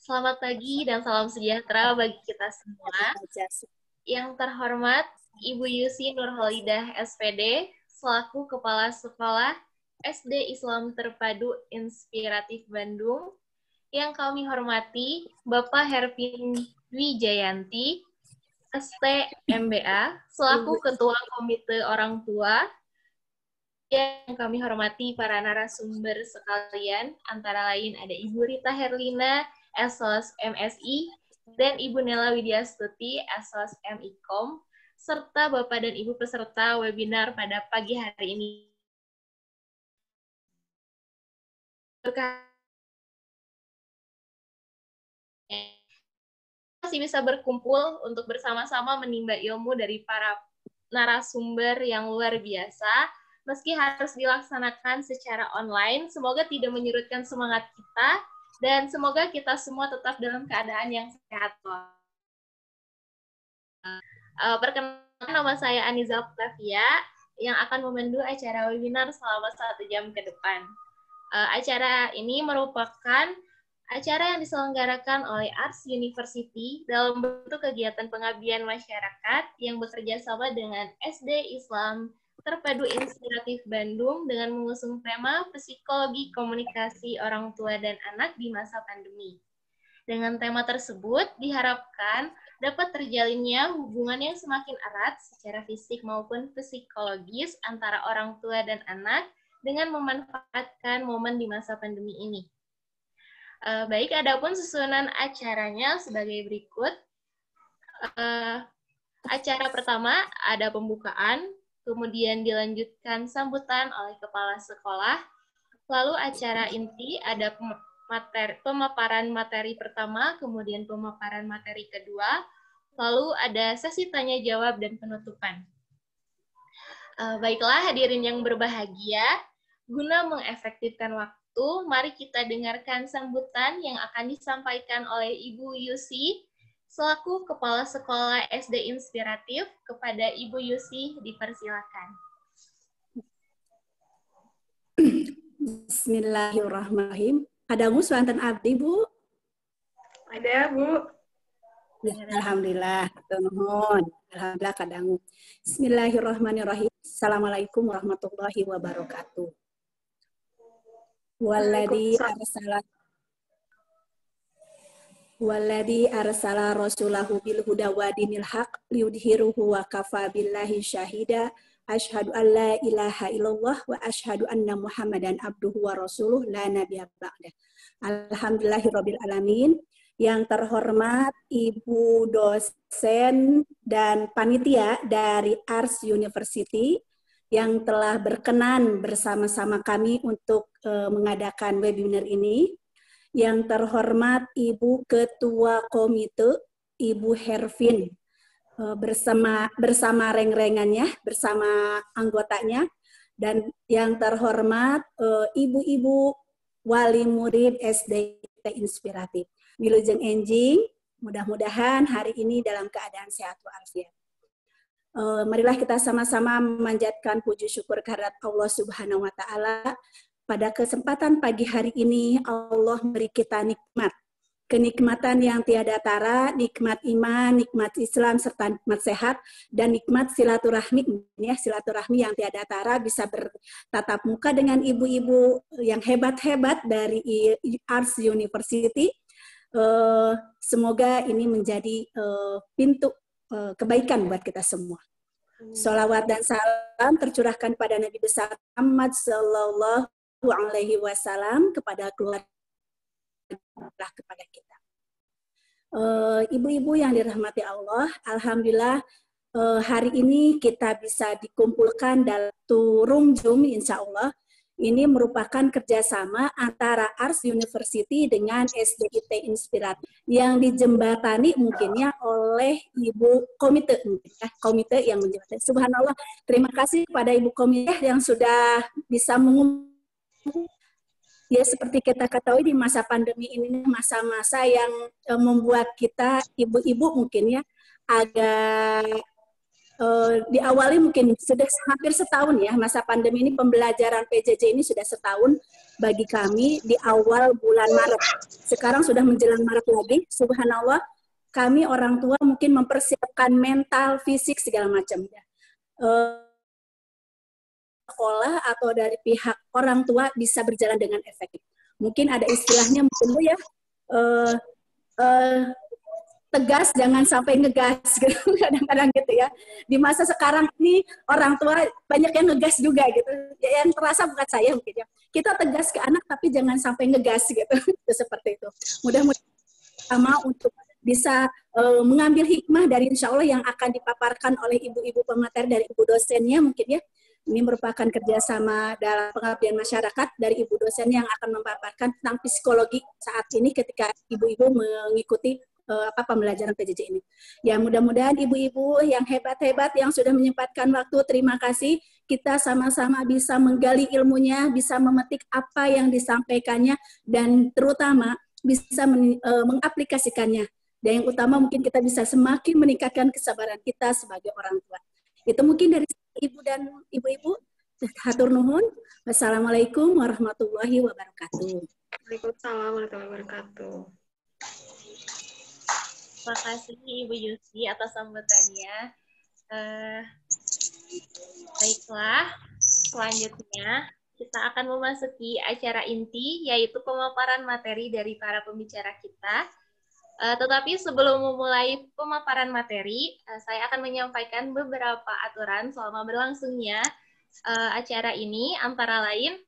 Selamat pagi dan salam sejahtera bagi kita semua. Yang terhormat Ibu Yusi Nurholidah SPD, selaku Kepala Sekolah SD Islam Terpadu Inspiratif Bandung. Yang kami hormati Bapak Hervin Wijayanti, ST MBA, selaku Ketua Komite Orang Tua. Yang kami hormati para narasumber sekalian, antara lain ada Ibu Rita Herlina, Esos MSI, dan Ibu Nela Widyastuti, Esos MIKOM, serta Bapak dan Ibu peserta webinar pada pagi hari ini. Masih bisa berkumpul untuk bersama-sama menimba ilmu dari para narasumber yang luar biasa. Meski harus dilaksanakan secara online, semoga tidak menyurutkan semangat kita, dan semoga kita semua tetap dalam keadaan yang sehat. Perkenalkan, nama saya Aniza Octavia, yang akan memandu acara webinar selama 1 jam ke depan. Acara ini merupakan acara yang diselenggarakan oleh Arts University dalam bentuk kegiatan pengabdian masyarakat yang bekerja sama dengan SD Islam Terpadu Inspiratif Bandung dengan mengusung tema Psikologi Komunikasi Orang Tua dan Anak di Masa Pandemi. Dengan tema tersebut, diharapkan dapat terjalinnya hubungan yang semakin erat secara fisik maupun psikologis antara orang tua dan anak dengan memanfaatkan momen di masa pandemi ini. Baik, adapun susunan acaranya sebagai berikut. Acara pertama ada pembukaan, kemudian dilanjutkan sambutan oleh kepala sekolah, lalu acara inti ada pemaparan materi pertama, kemudian pemaparan materi kedua, lalu ada sesi tanya jawab dan penutupan. Baiklah hadirin yang berbahagia, guna mengefektifkan waktu, mari kita dengarkan sambutan yang akan disampaikan oleh Ibu Yusi, selaku Kepala Sekolah SD Inspiratif. Kepada Ibu Yusi, dipersilakan. Bismillahirrahmanirrahim. Ada wonten abdi, Bu? Ada, Bu. Ya, alhamdulillah. Nuhun. Alhamdulillah kadangu. Bismillahirrahmanirrahim. Assalamualaikum warahmatullahi wabarakatuh. Walladzi arsala rasulahu bil huda wa dinil haq liyudhiruhu wa kafa billahi syahida. Asyhadu an la ilaha illallah wa asyhadu anna Muhammadan abduhu wa rasuluh la nabiyya ba'dah. Alhamdulillahirabbil alamin. Yang terhormat Ibu dosen dan panitia dari Arts University yang telah berkenan bersama-sama kami untuk mengadakan webinar ini. Yang terhormat Ibu Ketua Komite, Ibu Hervin, bersama reng-rengannya, bersama anggotanya, dan yang terhormat Ibu-Ibu Wali Murid SD Inspiratif. Wilujeng enjing, mudah-mudahan hari ini dalam keadaan sehat walafiat. Marilah kita sama-sama memanjatkan puji syukur kehadirat Allah Subhanahu wa Ta'ala. Pada kesempatan pagi hari ini, Allah beri kita nikmat. Kenikmatan yang tiada tara, nikmat iman, nikmat Islam, serta nikmat sehat, dan nikmat silaturahmi, ya, silaturahmi yang tiada tara, bisa bertatap muka dengan ibu-ibu yang hebat-hebat dari Arts University. Semoga ini menjadi pintu kebaikan buat kita semua. Sholawat dan salam tercurahkan pada Nabi besar Muhammad Sallallahu Alaihi Wasallam, kepada keluarga, kepada kita. Ibu-ibu yang dirahmati Allah, alhamdulillah hari ini kita bisa dikumpulkan dalam room Zoom, insya Allah. Ini merupakan kerjasama antara Arts University dengan SDIT Inspiratif yang dijembatani mungkinnya oleh Ibu Komite, komite yang menjembatani. Subhanallah, terima kasih kepada Ibu Komite yang sudah bisa mengumumkan. Ya, seperti kita ketahui di masa pandemi ini, masa-masa yang membuat kita ibu-ibu mungkin ya agak diawali mungkin sudah hampir setahun ya, masa pandemi ini, pembelajaran PJJ ini sudah setahun. bagi kami di awal bulan Maret. Sekarang sudah menjelang Maret lagi, subhanallah, kami orang tua mungkin mempersiapkan mental, fisik, segala macam. Sekolah atau dari pihak orang tua bisa berjalan dengan efektif. Mungkin ada istilahnya mungkin ya, tegas jangan sampai ngegas gitu, kadang-kadang gitu ya. Di masa sekarang ini orang tua banyak yang ngegas juga gitu. Yang terasa bukan saya mungkin ya. Kita tegas ke anak tapi jangan sampai ngegas gitu. Seperti itu. Mudah-mudahan sama untuk bisa mengambil hikmah dari insya Allah yang akan dipaparkan oleh ibu-ibu pemateri dari ibu dosennya mungkin ya. Ini merupakan kerjasama dalam pengabdian masyarakat dari ibu dosen yang akan memaparkan tentang psikologi saat ini ketika ibu-ibu mengikuti pembelajaran PJJ ini. Ya mudah-mudahan ibu-ibu yang hebat-hebat yang sudah menyempatkan waktu, terima kasih. Kita sama-sama bisa menggali ilmunya, bisa memetik apa yang disampaikannya, dan terutama bisa mengaplikasikannya. Dan yang utama mungkin kita bisa semakin meningkatkan kesabaran kita sebagai orang tua. Itu mungkin dari ibu dan ibu-ibu. Hatur nuhun. Wassalamualaikum warahmatullahi wabarakatuh. Waalaikumsalam warahmatullahi wabarakatuh. Terima kasih Ibu Yusi atas sambutannya. Baiklah, selanjutnya kita akan memasuki acara inti, yaitu pemaparan materi dari para pembicara kita. Tetapi sebelum memulai pemaparan materi, saya akan menyampaikan beberapa aturan selama berlangsungnya acara ini, antara lain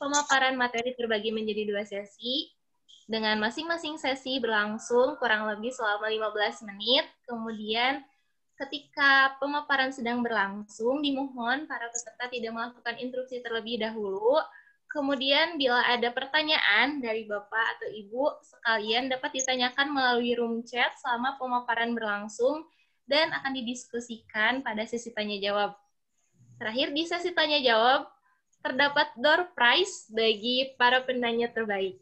pemaparan materi terbagi menjadi 2 sesi, dengan masing-masing sesi berlangsung kurang lebih selama 15 menit. Kemudian ketika pemaparan sedang berlangsung, dimohon para peserta tidak melakukan interupsi terlebih dahulu. Kemudian bila ada pertanyaan dari Bapak atau Ibu sekalian dapat ditanyakan melalui room chat selama pemaparan berlangsung dan akan didiskusikan pada sesi tanya jawab. Terakhir, di sesi tanya jawab terdapat door prize bagi para penanya terbaik.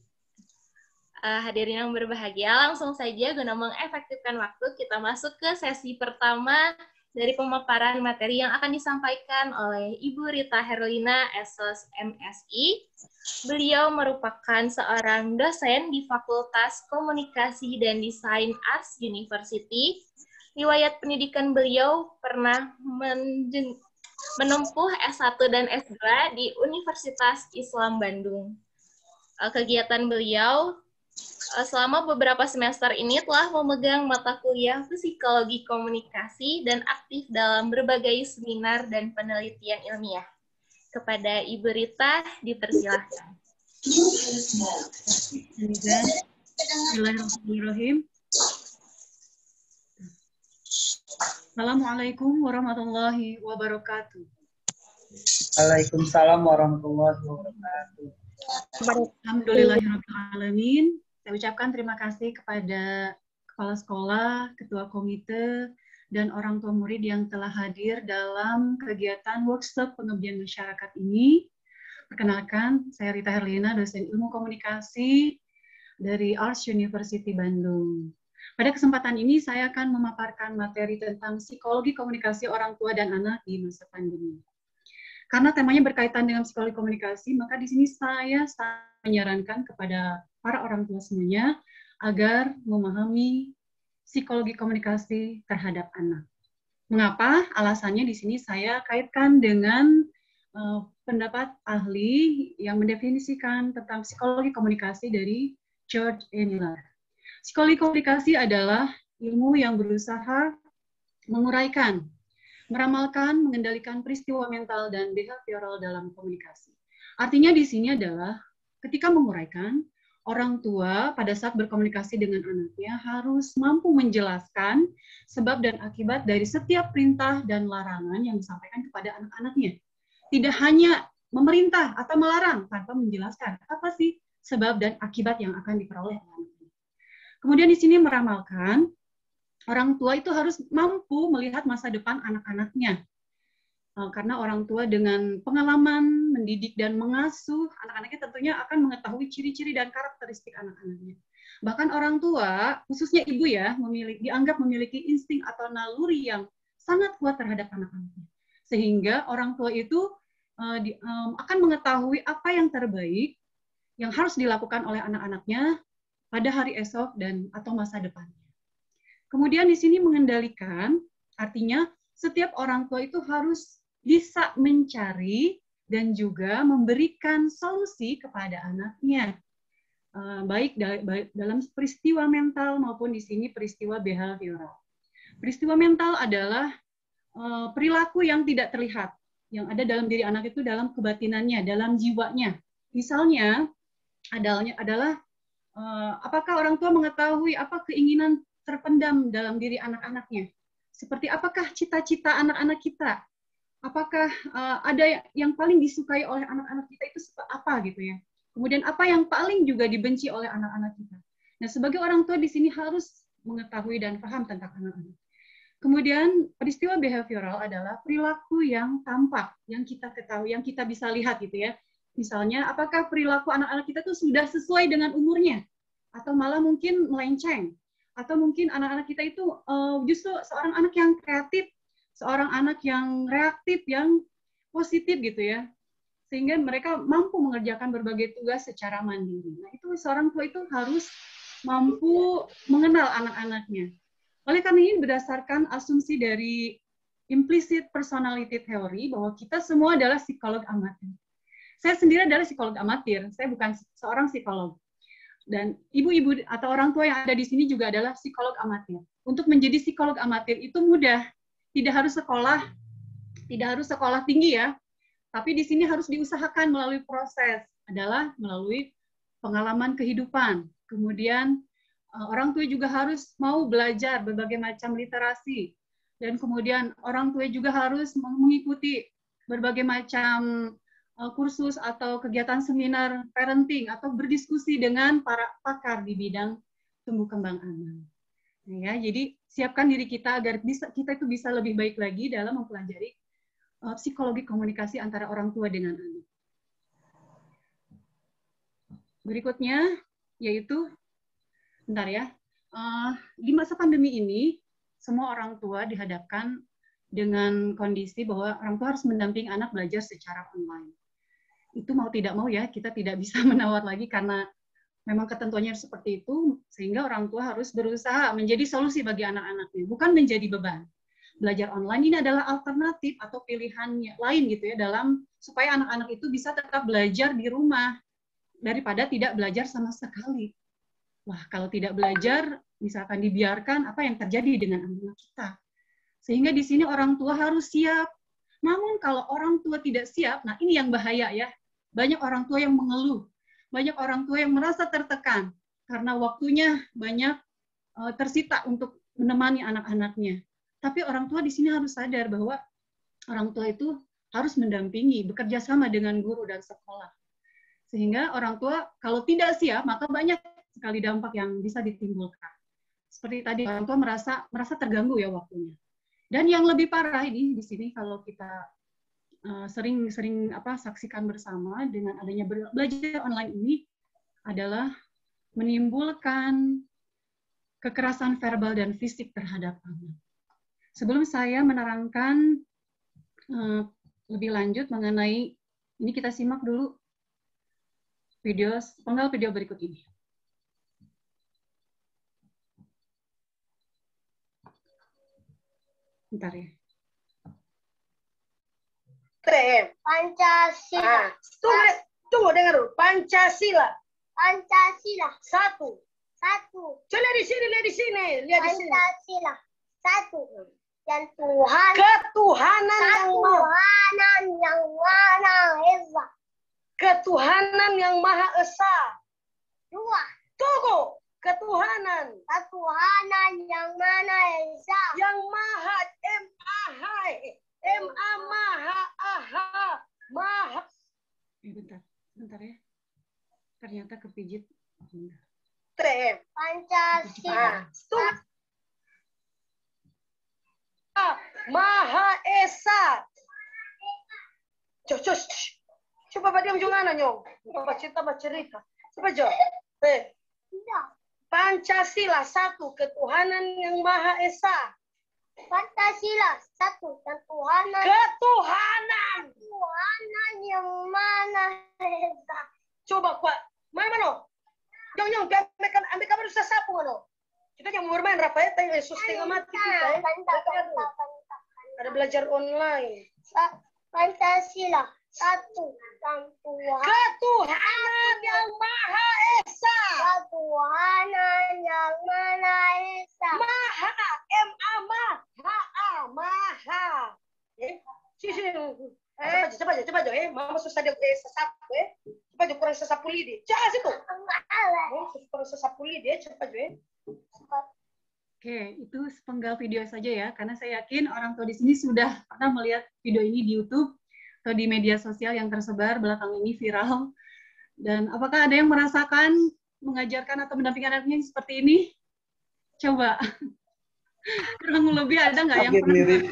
Hadirin yang berbahagia, langsung saja guna mengefektifkan waktu, kita masuk ke sesi pertama dari pemaparan materi yang akan disampaikan oleh Ibu Rita Herlina, SOS MSI. Beliau merupakan seorang dosen di Fakultas Komunikasi dan Desain Arts University. Riwayat pendidikan beliau pernah menempuh S1 dan S2 di Universitas Islam Bandung. Kegiatan beliau selama beberapa semester ini telah memegang mata kuliah psikologi komunikasi dan aktif dalam berbagai seminar dan penelitian ilmiah. Kepada Ibu Rita, dipersilahkan. Bismillahirrahmanirrahim. Assalamualaikum warahmatullahi wabarakatuh. Waalaikumsalam warahmatullahi wabarakatuh. Alhamdulillahirabbil alamin. Saya ucapkan terima kasih kepada kepala sekolah, ketua komite, dan orang tua murid yang telah hadir dalam kegiatan workshop pengabdian masyarakat ini. Perkenalkan, saya Rita Herlina, dosen ilmu komunikasi dari Arts University Bandung. Pada kesempatan ini saya akan memaparkan materi tentang psikologi komunikasi orang tua dan anak di masa pandemi. Karena temanya berkaitan dengan psikologi komunikasi, maka di sini saya menyarankan kepada para orang tua semuanya agar memahami psikologi komunikasi terhadap anak. Mengapa? Alasannya di sini saya kaitkan dengan pendapat ahli yang mendefinisikan tentang psikologi komunikasi dari George E. Miller. Psikologi komunikasi adalah ilmu yang berusaha menguraikan, meramalkan, mengendalikan peristiwa mental dan behavioral dalam komunikasi. Artinya di sini adalah ketika menguraikan, orang tua pada saat berkomunikasi dengan anaknya harus mampu menjelaskan sebab dan akibat dari setiap perintah dan larangan yang disampaikan kepada anak-anaknya. Tidak hanya memerintah atau melarang tanpa menjelaskan apa sih sebab dan akibat yang akan diperoleh anaknya. Kemudian di sini meramalkan, orang tua itu harus mampu melihat masa depan anak-anaknya. Karena orang tua dengan pengalaman mendidik dan mengasuh anak-anaknya tentunya akan mengetahui ciri-ciri dan karakteristik anak-anaknya. Bahkan orang tua, khususnya ibu ya, dianggap memiliki insting atau naluri yang sangat kuat terhadap anak-anaknya. Sehingga orang tua itu akan mengetahui apa yang terbaik yang harus dilakukan oleh anak-anaknya pada hari esok dan atau masa depannya. Kemudian di sini mengendalikan, artinya setiap orang tua itu harus bisa mencari dan juga memberikan solusi kepada anaknya. Baik dalam peristiwa mental maupun di sini peristiwa behavioral. Peristiwa mental adalah perilaku yang tidak terlihat, yang ada dalam diri anak itu dalam kebatinannya, dalam jiwanya. Misalnya adalah apakah orang tua mengetahui apa keinginan terpendam dalam diri anak-anaknya? Seperti apakah cita-cita anak-anak kita? Apakah ada yang paling disukai oleh anak-anak kita itu apa gitu ya? Kemudian apa yang paling juga dibenci oleh anak-anak kita? Nah, sebagai orang tua di sini harus mengetahui dan paham tentang anak-anak. Kemudian peristiwa behavioral adalah perilaku yang tampak, yang kita ketahui, yang kita bisa lihat gitu ya. Misalnya, apakah perilaku anak-anak kita tuh sudah sesuai dengan umurnya? Atau malah mungkin melenceng? Atau mungkin anak-anak kita itu justru seorang anak yang kreatif, seorang anak yang reaktif, yang positif gitu ya. Sehingga mereka mampu mengerjakan berbagai tugas secara mandiri. Nah, itu seorang tua itu harus mampu mengenal anak-anaknya. Oleh karena ini berdasarkan asumsi dari implicit personality theory bahwa kita semua adalah psikolog amatir. Saya sendiri adalah psikolog amatir, saya bukan seorang psikolog. Dan ibu-ibu atau orang tua yang ada di sini juga adalah psikolog amatir. Untuk menjadi psikolog amatir itu mudah, tidak harus sekolah tinggi ya. Tapi di sini harus diusahakan melalui proses, adalah melalui pengalaman kehidupan. Kemudian orang tua juga harus mau belajar berbagai macam literasi. Dan kemudian orang tua juga harus mengikuti berbagai macam kursus atau kegiatan seminar parenting atau berdiskusi dengan para pakar di bidang tumbuh kembang anak. Ya, jadi siapkan diri kita agar kita itu bisa lebih baik lagi dalam mempelajari psikologi komunikasi antara orang tua dengan anak. Berikutnya yaitu bentar ya. Di masa pandemi ini, semua orang tua dihadapkan dengan kondisi bahwa orang tua harus mendampingi anak belajar secara online. Itu mau tidak mau ya, kita tidak bisa menawar lagi karena memang ketentuannya seperti itu, sehingga orang tua harus berusaha menjadi solusi bagi anak-anaknya, bukan menjadi beban. Belajar online ini adalah alternatif atau pilihan lain gitu ya, dalam supaya anak-anak itu bisa tetap belajar di rumah, daripada tidak belajar sama sekali. Wah, kalau tidak belajar, misalkan dibiarkan, apa yang terjadi dengan anak kita? Sehingga di sini orang tua harus siap. Namun kalau orang tua tidak siap, nah ini yang bahaya ya. Banyak orang tua yang mengeluh, banyak orang tua yang merasa tertekan, karena waktunya banyak tersita untuk menemani anak-anaknya. Tapi orang tua di sini harus sadar bahwa orang tua itu harus mendampingi, bekerja sama dengan guru dan sekolah. Sehingga orang tua kalau tidak siap, maka banyak sekali dampak yang bisa ditimbulkan. Seperti tadi orang tua merasa terganggu ya waktunya. Dan yang lebih parah ini di sini kalau kita sering saksikan bersama dengan adanya belajar online ini adalah menimbulkan kekerasan verbal dan fisik terhadap anak. Sebelum saya menerangkan lebih lanjut mengenai ini, kita simak dulu penggal video berikut ini. Bentar ya. Pancasila. Tunggu dengar dulu. Pancasila. Pancasila. Satu. Coba lihat di sini. Pancasila. Satu. Dan Tuhan. Ketuhanan yang Maha Esa. Ketuhanan yang Maha Esa. Dua. Tunggu. Ketuhanan yang Maha Esa. Yang Maha Maha. Bentar ya. Ternyata kepijit. Pancasila. Maha Esa. Coba diam jangan nyong. Coba cerita. Coba Jo. Pancasila satu, ketuhanan yang Maha Esa. Pancasila satu dan Tuhanan Ketuhanan yang Maha Esa. Coba Pak Mama no. Nyong, ambil kamar susah sapu no. Kita yang mau bermain Rafael, tanya Yesus tengah mati kita Ada belajar online. Pancasila satu dan Ketuhanan yang Maha Esa. Ketuhanan yang Maha Esa. Maha, Maha. Sini. Coba aja. Mama susah dia sesapu Coba aja kurang sesapu lidi. Jangan situ. Kurang sesapu lidi, coba aja Oke, itu sepenggal video saja ya, karena saya yakin orang tua di sini sudah pernah melihat video ini di YouTube atau di media sosial yang tersebar belakang ini viral. Dan apakah ada yang merasakan mengajarkan atau mendampingi anaknya seperti ini? Coba. Kurang lebih ada nggak yang pernah?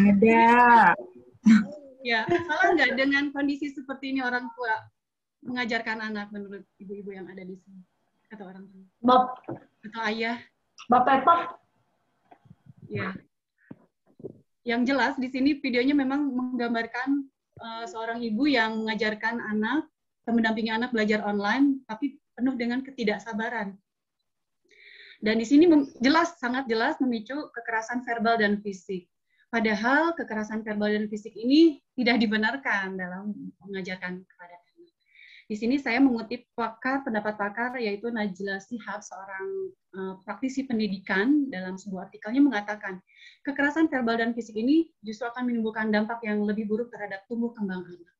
Ada. Ya, salah nggak dengan kondisi seperti ini orang tua mengajarkan anak menurut ibu-ibu yang ada di sini atau orang tua? Atau ayah? Bapak. Ya. Yang jelas di sini videonya memang menggambarkan seorang ibu yang mengajarkan anak atau mendampingi anak belajar online, tapi penuh dengan ketidaksabaran. Dan di sini sangat jelas memicu kekerasan verbal dan fisik. Padahal kekerasan verbal dan fisik ini tidak dibenarkan dalam mengajarkan kepada anak. Di sini saya mengutip pendapat pakar yaitu Najla Shihab, seorang praktisi pendidikan, dalam sebuah artikelnya mengatakan kekerasan verbal dan fisik ini justru akan menimbulkan dampak yang lebih buruk terhadap tumbuh kembang anak.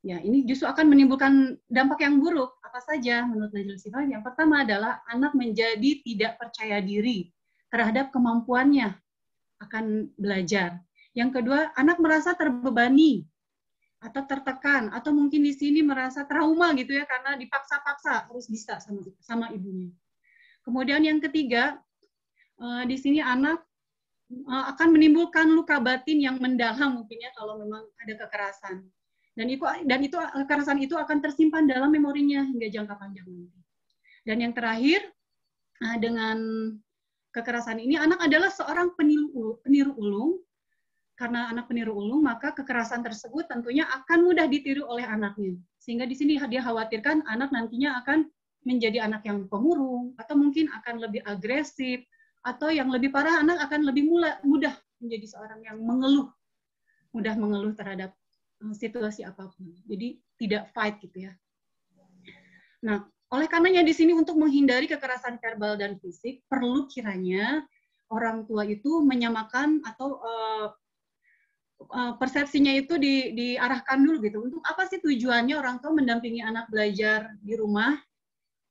Ya, ini justru akan menimbulkan dampak yang buruk. Apa saja menurut Najla Shihab? Yang pertama adalah anak menjadi tidak percaya diri terhadap kemampuannya akan belajar. Yang kedua, anak merasa terbebani atau tertekan, atau mungkin di sini merasa trauma gitu ya, karena dipaksa-paksa harus bisa sama ibunya. Kemudian yang ketiga, di sini anak akan menimbulkan luka batin yang mendalam mungkin ya kalau memang ada kekerasan. Dan itu kekerasan itu akan tersimpan dalam memorinya hingga jangka panjang nanti. Dan yang terakhir, dengan kekerasan ini anak adalah seorang peniru ulung. Karena anak peniru ulung, maka kekerasan tersebut tentunya akan mudah ditiru oleh anaknya. Sehingga di sini dia khawatirkan anak nantinya akan menjadi anak yang pemurung, atau mungkin akan lebih agresif, atau yang lebih parah, anak akan lebih mudah menjadi seorang yang mudah mengeluh terhadap situasi apapun. Jadi tidak fight gitu ya. Nah, oleh karenanya di sini untuk menghindari kekerasan verbal dan fisik, perlu kiranya orang tua itu menyamakan atau persepsinya itu diarahkan dulu gitu. Untuk apa sih tujuannya orang tua mendampingi anak belajar di rumah?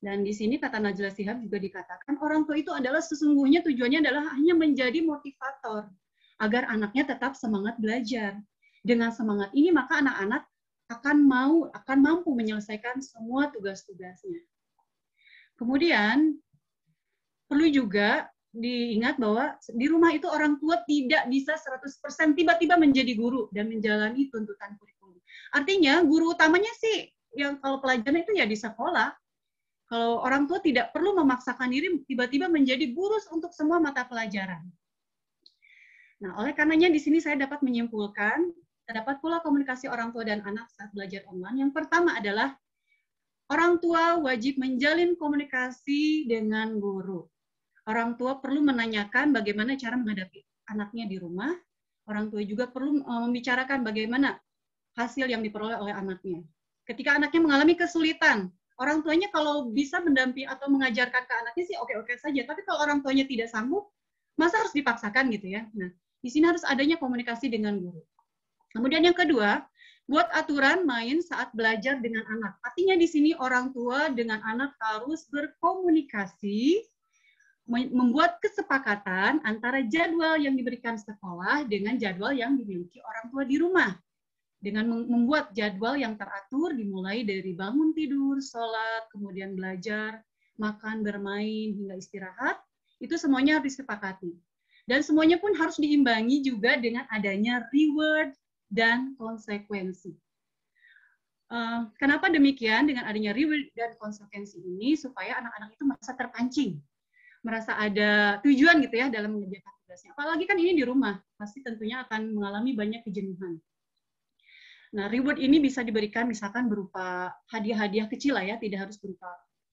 Dan di sini kata Najla Shihab juga dikatakan orang tua itu adalah sesungguhnya tujuannya adalah hanya menjadi motivator agar anaknya tetap semangat belajar. Dengan semangat ini maka anak-anak akan mampu menyelesaikan semua tugas-tugasnya. Kemudian perlu juga diingat bahwa di rumah itu orang tua tidak bisa 100% tiba-tiba menjadi guru dan menjalani tuntutan kurikulum. Artinya guru utamanya sih yang kalau pelajaran itu ya di sekolah. Kalau orang tua tidak perlu memaksakan diri tiba-tiba menjadi guru untuk semua mata pelajaran. Nah, oleh karenanya di sini saya dapat menyimpulkan terdapat pula komunikasi orang tua dan anak saat belajar online. Yang pertama adalah orang tua wajib menjalin komunikasi dengan guru. Orang tua perlu menanyakan bagaimana cara menghadapi anaknya di rumah. Orang tua juga perlu membicarakan bagaimana hasil yang diperoleh oleh anaknya. Ketika anaknya mengalami kesulitan, orang tuanya kalau bisa mendampingi atau mengajarkan ke anaknya sih oke-oke saja. Tapi kalau orang tuanya tidak sanggup, masa harus dipaksakan gitu ya. Nah, di sini harus adanya komunikasi dengan guru. Kemudian yang kedua, buat aturan main saat belajar dengan anak. Artinya di sini orang tua dengan anak harus berkomunikasi, membuat kesepakatan antara jadwal yang diberikan sekolah dengan jadwal yang dimiliki orang tua di rumah. Dengan membuat jadwal yang teratur dimulai dari bangun tidur, sholat, kemudian belajar, makan, bermain, hingga istirahat, itu semuanya harus disepakati. Dan semuanya pun harus diimbangi juga dengan adanya reward dan konsekuensi. Kenapa demikian? Dengan adanya reward dan konsekuensi ini, supaya anak-anak itu merasa terpancing, merasa ada tujuan gitu ya dalam mengerjakan tugasnya. Apalagi kan ini di rumah, pasti tentunya akan mengalami banyak kejenuhan. Nah, reward ini bisa diberikan misalkan berupa hadiah-hadiah kecil lah ya, tidak harus berupa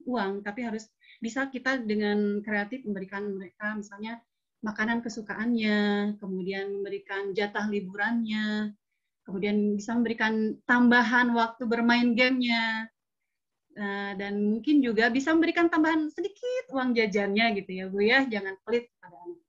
uang, tapi harus bisa kita dengan kreatif memberikan mereka misalnya makanan kesukaannya, kemudian memberikan jatah liburannya, kemudian bisa memberikan tambahan waktu bermain gamenya, dan mungkin juga bisa memberikan tambahan sedikit uang jajannya gitu ya Bu ya, jangan pelit pada anak.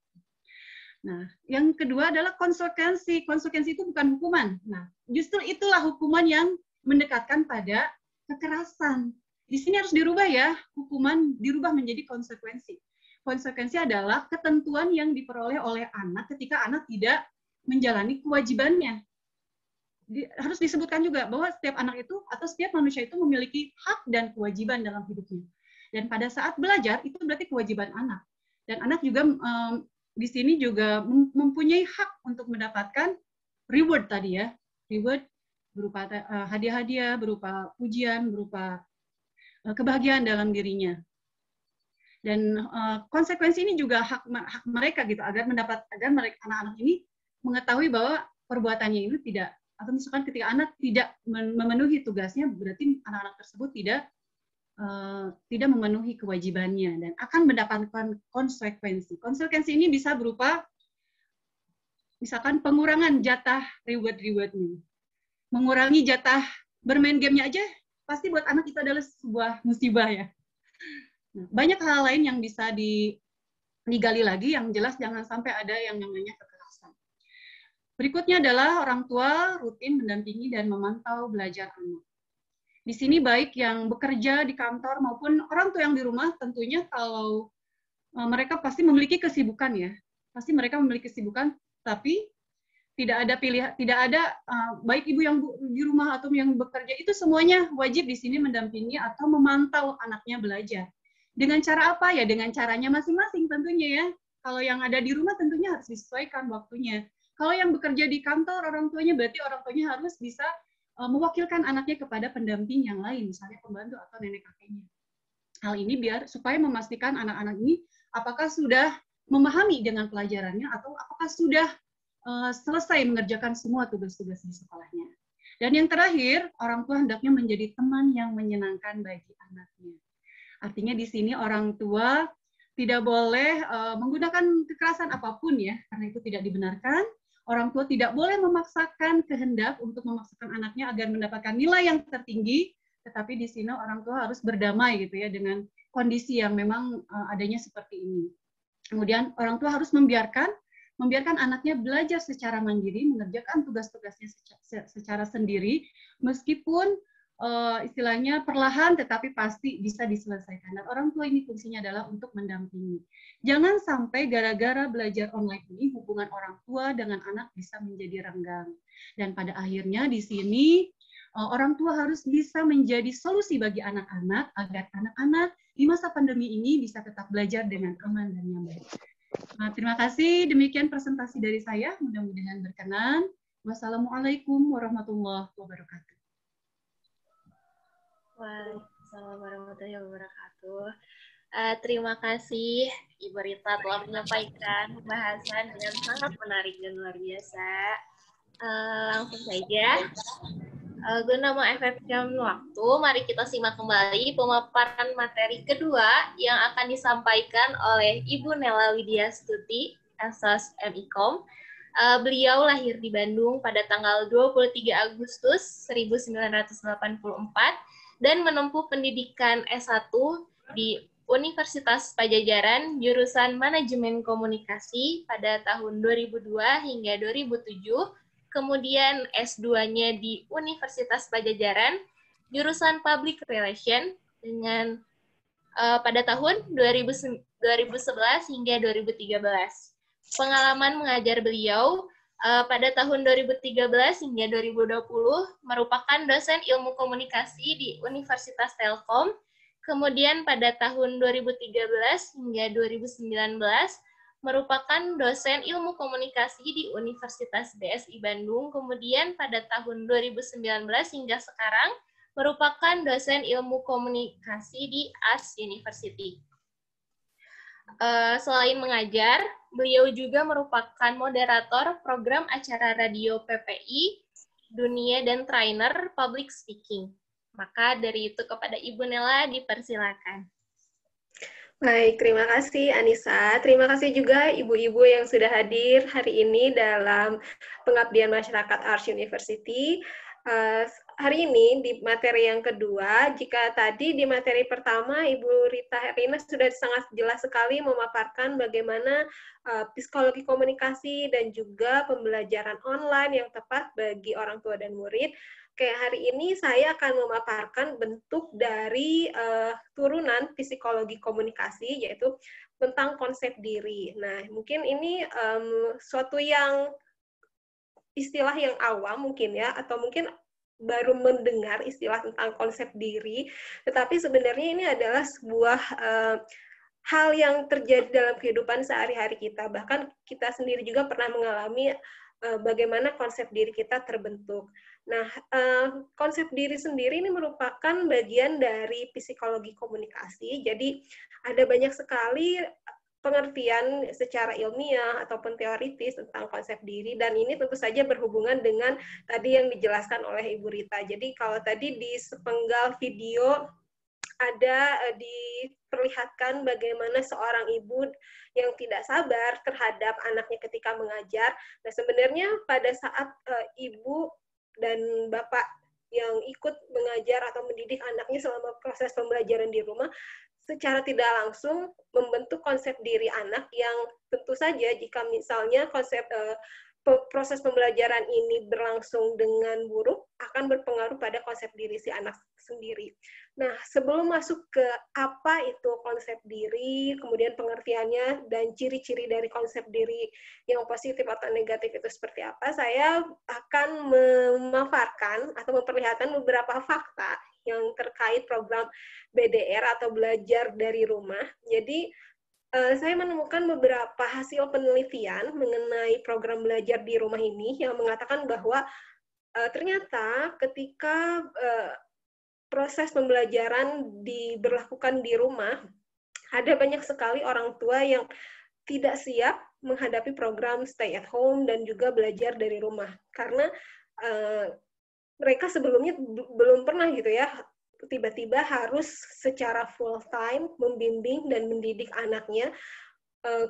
Nah, yang kedua adalah konsekuensi. Konsekuensi itu bukan hukuman. Nah, justru itulah hukuman yang mendekatkan pada kekerasan. Di sini harus dirubah ya, hukuman dirubah menjadi konsekuensi. Konsekuensi adalah ketentuan yang diperoleh oleh anak ketika anak tidak menjalani kewajibannya. Harus disebutkan juga bahwa setiap anak itu atau setiap manusia itu memiliki hak dan kewajiban dalam hidupnya. Dan pada saat belajar, itu berarti kewajiban anak. Dan anak juga di sini juga mempunyai hak untuk mendapatkan reward tadi ya, reward berupa hadiah-hadiah, berupa pujian, berupa kebahagiaan dalam dirinya. Dan konsekuensi ini juga hak mereka gitu agar mereka anak-anak ini mengetahui bahwa perbuatannya itu tidak, atau misalkan ketika anak tidak memenuhi tugasnya berarti anak-anak tersebut tidak memenuhi kewajibannya dan akan mendapatkan konsekuensi. Konsekuensi ini bisa berupa misalkan pengurangan jatah reward-rewardnya, mengurangi jatah bermain gamenya aja, pasti buat anak itu adalah sebuah musibah ya. Nah, banyak hal lain yang bisa digali lagi, yang jelas jangan sampai ada yang namanya kekerasan. Berikutnya adalah orang tua rutin mendampingi dan memantau belajar anak. Di sini baik yang bekerja di kantor maupun orang tua yang di rumah, tentunya kalau mereka pasti memiliki kesibukan ya, pasti mereka memiliki kesibukan, tapi tidak ada pilihan, tidak ada baik ibu yang di rumah atau yang bekerja itu semuanya wajib di sini mendampingi atau memantau anaknya belajar. Dengan cara apa ya? Dengan caranya masing-masing tentunya ya. Kalau yang ada di rumah tentunya harus disesuaikan waktunya. Kalau yang bekerja di kantor orang tuanya berarti orang tuanya harus bisa mewakilkan anaknya kepada pendamping yang lain, misalnya pembantu atau nenek kakeknya. Hal ini biar supaya memastikan anak-anak ini apakah sudah memahami dengan pelajarannya atau apakah sudah selesai mengerjakan semua tugas-tugas di sekolahnya. Dan yang terakhir, orang tua hendaknya menjadi teman yang menyenangkan bagi anaknya. Artinya di sini orang tua tidak boleh menggunakan kekerasan apapun ya, karena itu tidak dibenarkan. Orang tua tidak boleh memaksakan kehendak untuk memaksakan anaknya agar mendapatkan nilai yang tertinggi, tetapi di sini orang tua harus berdamai gitu ya dengan kondisi yang memang adanya seperti ini. Kemudian orang tua harus membiarkan anaknya belajar secara mandiri, mengerjakan tugas-tugasnya secara sendiri, meskipun istilahnya perlahan tetapi pasti bisa diselesaikan. Dan orang tua ini fungsinya adalah untuk mendampingi. Jangan sampai gara-gara belajar online ini hubungan orang tua dengan anak bisa menjadi renggang. Dan pada akhirnya di sini orang tua harus bisa menjadi solusi bagi anak-anak agar anak-anak di masa pandemi ini bisa tetap belajar dengan aman dan nyaman. Terima kasih, demikian presentasi dari saya, mudah-mudahan berkenan. Wassalamualaikum warahmatullahi wabarakatuh. Waalaikumsalam warahmatullahi wabarakatuh. Terima kasih Ibu Rita telah menyampaikan pembahasan dengan sangat menarik dan luar biasa. Langsung saja, guna mengefektifkan waktu, mari kita simak kembali pemaparan materi kedua yang akan disampaikan oleh Ibu Nela Widya Stuti, Asas MIKOM. Beliau lahir di Bandung pada tanggal 23 Agustus 1984 dan menempuh pendidikan S1 di Universitas Pajajaran, jurusan Manajemen Komunikasi pada tahun 2002 hingga 2007, kemudian S2-nya di Universitas Pajajaran, jurusan Public Relation dengan pada tahun 2011 hingga 2013. Pengalaman mengajar beliau pada tahun 2013 hingga 2020 merupakan dosen ilmu komunikasi di Universitas Telkom. Kemudian pada tahun 2013 hingga 2019 merupakan dosen ilmu komunikasi di Universitas BSI Bandung. Kemudian pada tahun 2019 hingga sekarang merupakan dosen ilmu komunikasi di AS University. Selain mengajar, beliau juga merupakan moderator program acara radio PPI dunia dan trainer public speaking. Maka dari itu kepada Ibu Nela dipersilakan. Baik, terima kasih Anissa. Terima kasih juga ibu-ibu yang sudah hadir hari ini dalam Pengabdian Masyarakat Ars University. Hari ini di materi yang kedua, jika tadi di materi pertama Ibu Rita Herlina sudah sangat jelas sekali memaparkan bagaimana psikologi komunikasi dan juga pembelajaran online yang tepat bagi orang tua dan murid. Kayak hari ini saya akan memaparkan bentuk dari turunan psikologi komunikasi, yaitu tentang konsep diri. Nah, mungkin ini suatu yang istilah yang awam mungkin ya, atau mungkin baru mendengar istilah tentang konsep diri, tetapi sebenarnya ini adalah sebuah hal yang terjadi dalam kehidupan sehari-hari kita. Bahkan kita sendiri juga pernah mengalami bagaimana konsep diri kita terbentuk. Nah, konsep diri sendiri ini merupakan bagian dari psikologi komunikasi. Jadi, ada banyak sekali pengertian secara ilmiah ataupun teoritis tentang konsep diri, dan ini tentu saja berhubungan dengan tadi yang dijelaskan oleh Ibu Rita. Jadi, kalau tadi di sepenggal video ada diperlihatkan bagaimana seorang ibu yang tidak sabar terhadap anaknya ketika mengajar. Nah, sebenarnya pada saat ibu dan bapak yang ikut mengajar atau mendidik anaknya selama proses pembelajaran di rumah, secara tidak langsung membentuk konsep diri anak yang tentu saja jika misalnya proses pembelajaran ini berlangsung dengan buruk, akan berpengaruh pada konsep diri si anak sendiri. Nah, sebelum masuk ke apa itu konsep diri, kemudian pengertiannya, dan ciri-ciri dari konsep diri yang positif atau negatif itu seperti apa, saya akan memaparkan atau memperlihatkan beberapa fakta yang terkait program BDR atau belajar dari rumah. Jadi, saya menemukan beberapa hasil penelitian mengenai program belajar di rumah ini yang mengatakan bahwa ternyata ketika proses pembelajaran diberlakukan di rumah, ada banyak sekali orang tua yang tidak siap menghadapi program stay at home dan juga belajar dari rumah. Karena mereka sebelumnya belum pernah gitu ya, tiba-tiba harus secara full time membimbing dan mendidik anaknya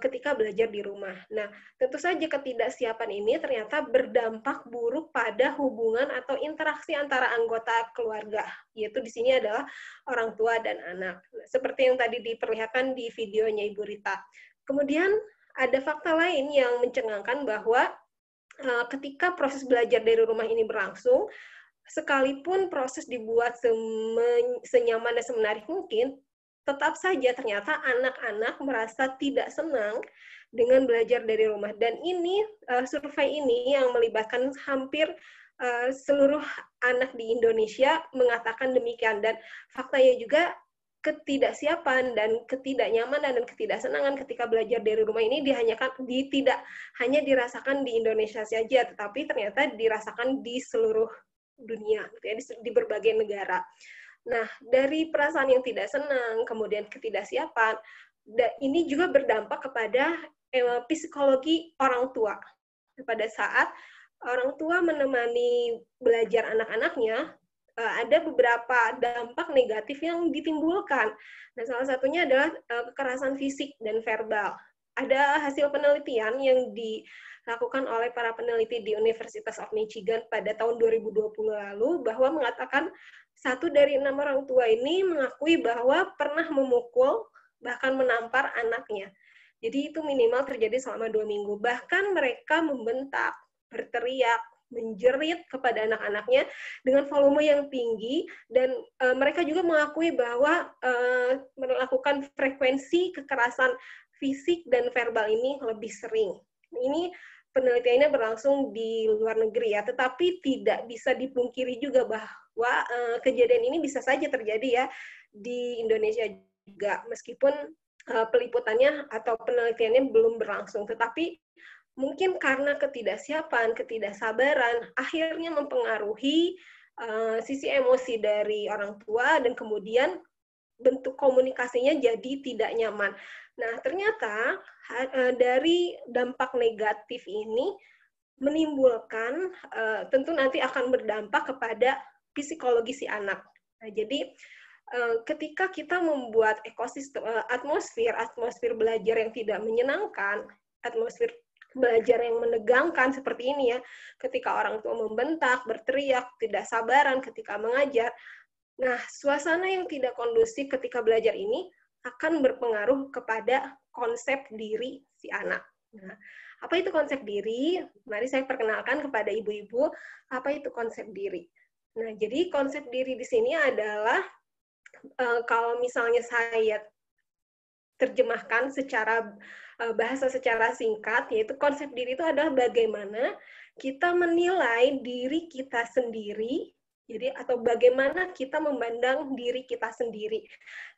ketika belajar di rumah. Nah, tentu saja ketidaksiapan ini ternyata berdampak buruk pada hubungan atau interaksi antara anggota keluarga, yaitu di sini adalah orang tua dan anak. Seperti yang tadi diperlihatkan di videonya Ibu Rita. Kemudian ada fakta lain yang mencengangkan bahwa ketika proses belajar dari rumah ini berlangsung, sekalipun proses dibuat senyaman dan semenarik mungkin, tetap saja ternyata anak-anak merasa tidak senang dengan belajar dari rumah. Dan ini, survei ini yang melibatkan hampir seluruh anak di Indonesia mengatakan demikian. Dan faktanya juga ketidaksiapan dan ketidaknyamanan dan ketidaksenangan ketika belajar dari rumah ini tidak hanya dirasakan di Indonesia saja, tetapi ternyata dirasakan di seluruh dunia, di berbagai negara. Nah, dari perasaan yang tidak senang, kemudian ketidaksiapan, ini juga berdampak kepada psikologi orang tua. Pada saat orang tua menemani belajar anak-anaknya, ada beberapa dampak negatif yang ditimbulkan. Nah, salah satunya adalah kekerasan fisik dan verbal. Ada hasil penelitian yang dilakukan oleh para peneliti di Universitas of Michigan pada tahun 2020 lalu, bahwa mengatakan 1 dari 6 orang tua ini mengakui bahwa pernah memukul, bahkan menampar anaknya. Jadi itu minimal terjadi selama 2 minggu. Bahkan mereka membentak, berteriak, menjerit kepada anak-anaknya dengan volume yang tinggi, dan mereka juga mengakui bahwa melakukan frekuensi kekerasan fisik dan verbal ini lebih sering. Ini penelitiannya berlangsung di luar negeri ya, tetapi tidak bisa dipungkiri juga bahwa kejadian ini bisa saja terjadi ya di Indonesia juga, meskipun peliputannya atau penelitiannya belum berlangsung. Tetapi mungkin karena ketidaksiapan, ketidaksabaran, akhirnya mempengaruhi sisi emosi dari orang tua, dan kemudian bentuk komunikasinya jadi tidak nyaman. Nah, ternyata dari dampak negatif ini menimbulkan, tentu nanti akan berdampak kepada psikologi si anak. Nah, jadi ketika kita membuat ekosistem, atmosfer belajar yang tidak menyenangkan, atmosfer belajar yang menegangkan seperti ini ya, ketika orang tua membentak, berteriak, tidak sabaran ketika mengajar. Nah, suasana yang tidak kondusif ketika belajar ini akan berpengaruh kepada konsep diri si anak. Nah, apa itu konsep diri? Mari saya perkenalkan kepada ibu-ibu apa itu konsep diri. Nah, jadi konsep diri di sini adalah kalau misalnya saya terjemahkan secara bahasa secara singkat, yaitu konsep diri itu adalah bagaimana kita menilai diri kita sendiri, jadi atau bagaimana kita memandang diri kita sendiri.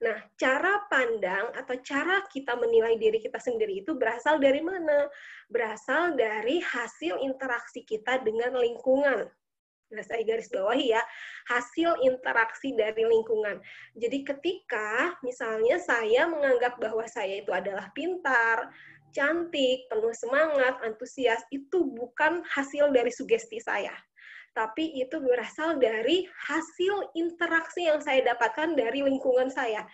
Nah, cara pandang atau cara kita menilai diri kita sendiri itu berasal dari mana? Berasal dari hasil interaksi kita dengan lingkungan. Nah, saya garis bawahi ya, hasil interaksi dari lingkungan. Jadi ketika misalnya saya menganggap bahwa saya itu adalah pintar, cantik, penuh semangat, antusias, itu bukan hasil dari sugesti saya. Tapi itu berasal dari hasil interaksi yang saya dapatkan dari lingkungan saya.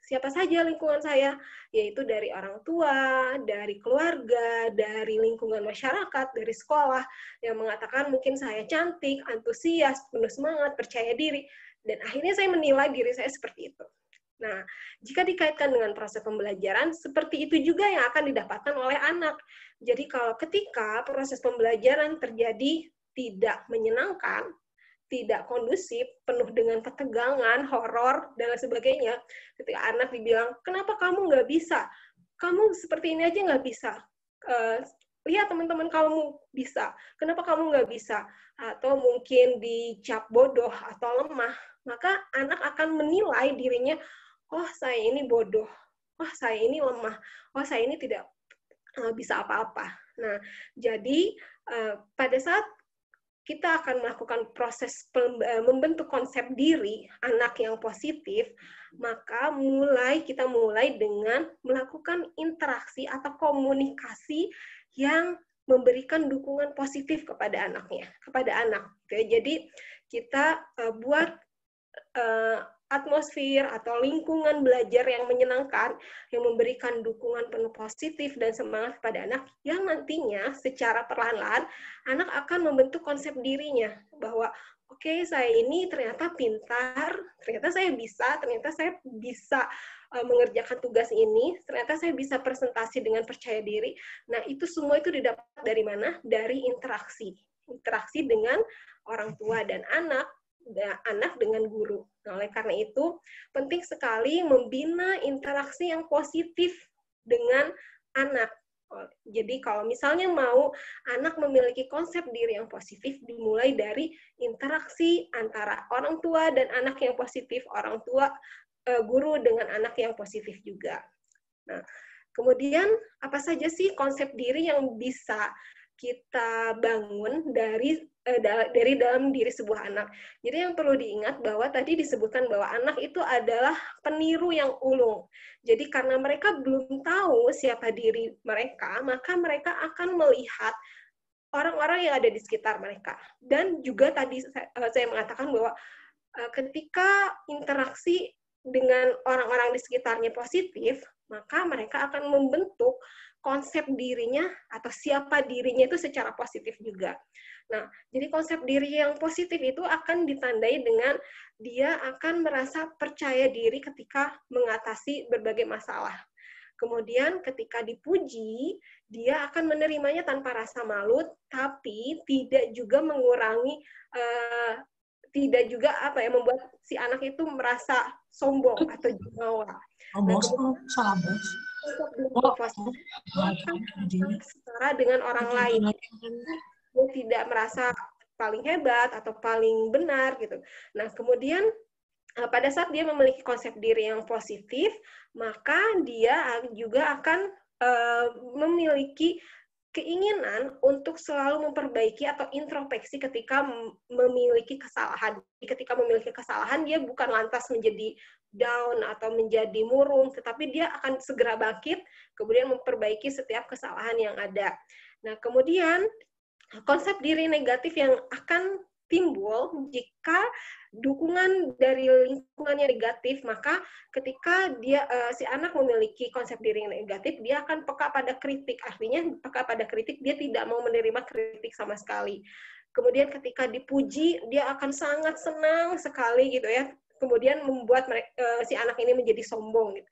Siapa saja lingkungan saya, yaitu dari orang tua, dari keluarga, dari lingkungan masyarakat, dari sekolah, yang mengatakan mungkin saya cantik, antusias, penuh semangat, percaya diri, dan akhirnya saya menilai diri saya seperti itu. Nah, jika dikaitkan dengan proses pembelajaran, seperti itu juga yang akan didapatkan oleh anak. Jadi kalau ketika proses pembelajaran terjadi tidak menyenangkan, tidak kondusif, penuh dengan ketegangan, horor, dan lain sebagainya. Ketika anak dibilang, kenapa kamu nggak bisa? Kamu seperti ini aja nggak bisa. Lihat teman-teman kamu bisa. Kenapa kamu nggak bisa? Atau mungkin dicap bodoh atau lemah. Maka anak akan menilai dirinya, oh saya ini bodoh. Oh saya ini lemah. Oh saya ini tidak bisa apa-apa. Nah, jadi pada saat kita akan melakukan proses membentuk konsep diri anak yang positif, maka kita mulai dengan melakukan interaksi atau komunikasi yang memberikan dukungan positif kepada anaknya, kepada anak. Jadi kita buat atmosfer atau lingkungan belajar yang menyenangkan, yang memberikan dukungan penuh positif dan semangat kepada anak, yang nantinya secara perlahan-lahan anak akan membentuk konsep dirinya, bahwa oke, saya ini ternyata pintar, ternyata saya bisa mengerjakan tugas ini, ternyata saya bisa presentasi dengan percaya diri. Nah, itu semua itu didapat dari mana? Dari interaksi dengan orang tua dan anak dengan guru. Nah, oleh karena itu, penting sekali membina interaksi yang positif dengan anak. Jadi kalau misalnya mau anak memiliki konsep diri yang positif, dimulai dari interaksi antara orang tua dan anak yang positif, orang tua, guru dengan anak yang positif juga. Nah, kemudian apa saja sih konsep diri yang bisa kita bangun dari dalam diri sebuah anak. Jadi yang perlu diingat bahwa tadi disebutkan bahwa anak itu adalah peniru yang ulung. Jadi karena mereka belum tahu siapa diri mereka, maka mereka akan melihat orang-orang yang ada di sekitar mereka. Dan juga tadi saya mengatakan bahwa ketika interaksi dengan orang-orang di sekitarnya positif, maka mereka akan membentuk konsep dirinya atau siapa dirinya itu secara positif juga. Nah, jadi konsep diri yang positif itu akan ditandai dengan dia akan merasa percaya diri ketika mengatasi berbagai masalah. Kemudian ketika dipuji, dia akan menerimanya tanpa rasa malu, tapi tidak juga mengurangi, tidak juga membuat si anak itu merasa sombong atau jumawa. Setara dengan orang lain, dia tidak merasa paling hebat atau paling benar gitu. Nah, kemudian pada saat dia memiliki konsep diri yang positif, maka dia juga akan memiliki keinginan untuk selalu memperbaiki atau introspeksi ketika memiliki kesalahan. Ketika memiliki kesalahan, dia bukan lantas menjadi down atau menjadi murung, tetapi dia akan segera bangkit, kemudian memperbaiki setiap kesalahan yang ada. Nah, kemudian konsep diri negatif yang akan timbul jika dukungan dari lingkungannya negatif, maka ketika si anak memiliki konsep diri yang negatif, dia akan peka pada kritik. Artinya peka pada kritik, dia tidak mau menerima kritik sama sekali. Kemudian ketika dipuji, dia akan sangat senang sekali gitu ya. Kemudian membuat si anak ini menjadi sombong. Gitu.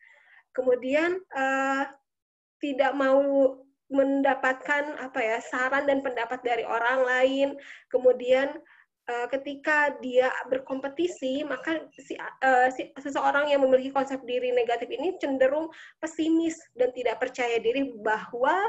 Kemudian tidak mau mendapatkan saran dan pendapat dari orang lain. Kemudian ketika dia berkompetisi, maka seseorang yang memiliki konsep diri negatif ini cenderung pesimis dan tidak percaya diri bahwa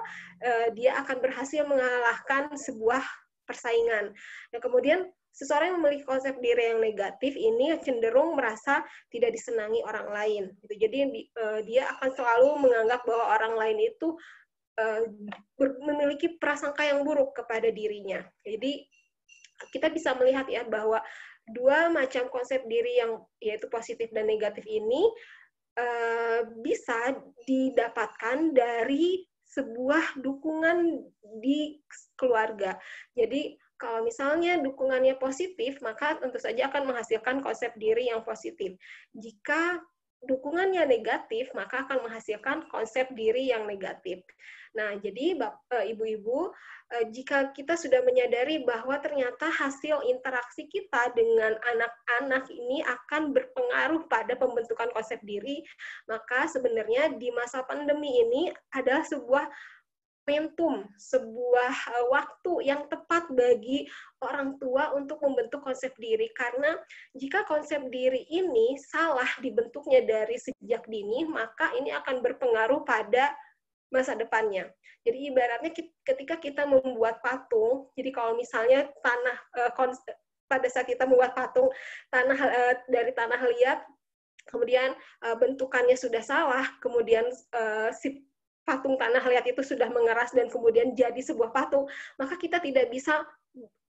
dia akan berhasil mengalahkan sebuah persaingan. Nah, kemudian seseorang yang memiliki konsep diri yang negatif ini cenderung merasa tidak disenangi orang lain. Jadi dia akan selalu menganggap bahwa orang lain itu memiliki prasangka yang buruk kepada dirinya. Jadi kita bisa melihat ya bahwa dua macam konsep diri yang yaitu positif dan negatif ini bisa didapatkan dari sebuah dukungan di keluarga. Jadi kalau misalnya dukungannya positif, maka tentu saja akan menghasilkan konsep diri yang positif. Jika dukungannya negatif, maka akan menghasilkan konsep diri yang negatif. Nah, jadi ibu-ibu, jika kita sudah menyadari bahwa ternyata hasil interaksi kita dengan anak-anak ini akan berpengaruh pada pembentukan konsep diri, maka sebenarnya di masa pandemi ini adalah sebuah momentum, sebuah waktu yang tepat bagi orang tua untuk membentuk konsep diri. Karena jika konsep diri ini salah dibentuknya dari sejak dini, maka ini akan berpengaruh pada masa depannya. Jadi ibaratnya ketika kita membuat patung, jadi kalau misalnya pada saat kita membuat patung dari tanah liat, kemudian bentukannya sudah salah, kemudian si patung tanah liat itu sudah mengeras dan kemudian jadi sebuah patung, maka kita tidak bisa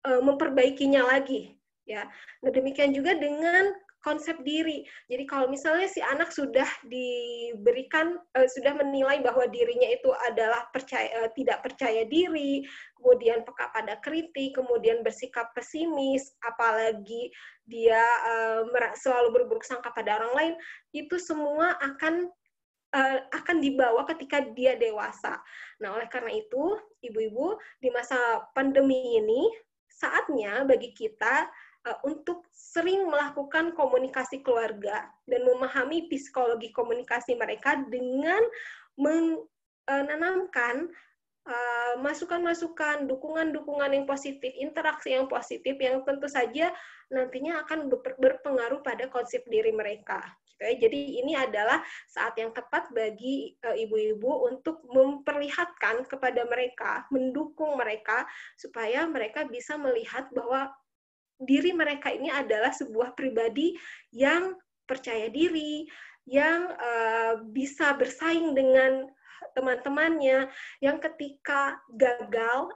memperbaikinya lagi. Ya, nah demikian juga dengan konsep diri. Jadi kalau misalnya si anak sudah diberikan, sudah menilai bahwa dirinya itu adalah tidak percaya diri, kemudian peka pada kritik, kemudian bersikap pesimis, apalagi dia selalu berburuk sangka pada orang lain, itu semua akan dibawa ketika dia dewasa. Nah, oleh karena itu, ibu-ibu, di masa pandemi ini, saatnya bagi kita untuk sering melakukan komunikasi keluarga dan memahami psikologi komunikasi mereka dengan menanamkan masukan-masukan, dukungan-dukungan yang positif, interaksi yang positif yang tentu saja nantinya akan berpengaruh pada konsep diri mereka. Gitu ya. Jadi ini adalah saat yang tepat bagi ibu-ibu untuk memperlihatkan kepada mereka, mendukung mereka supaya mereka bisa melihat bahwa diri mereka ini adalah sebuah pribadi yang percaya diri, yang bisa bersaing dengan teman-temannya, yang ketika gagal,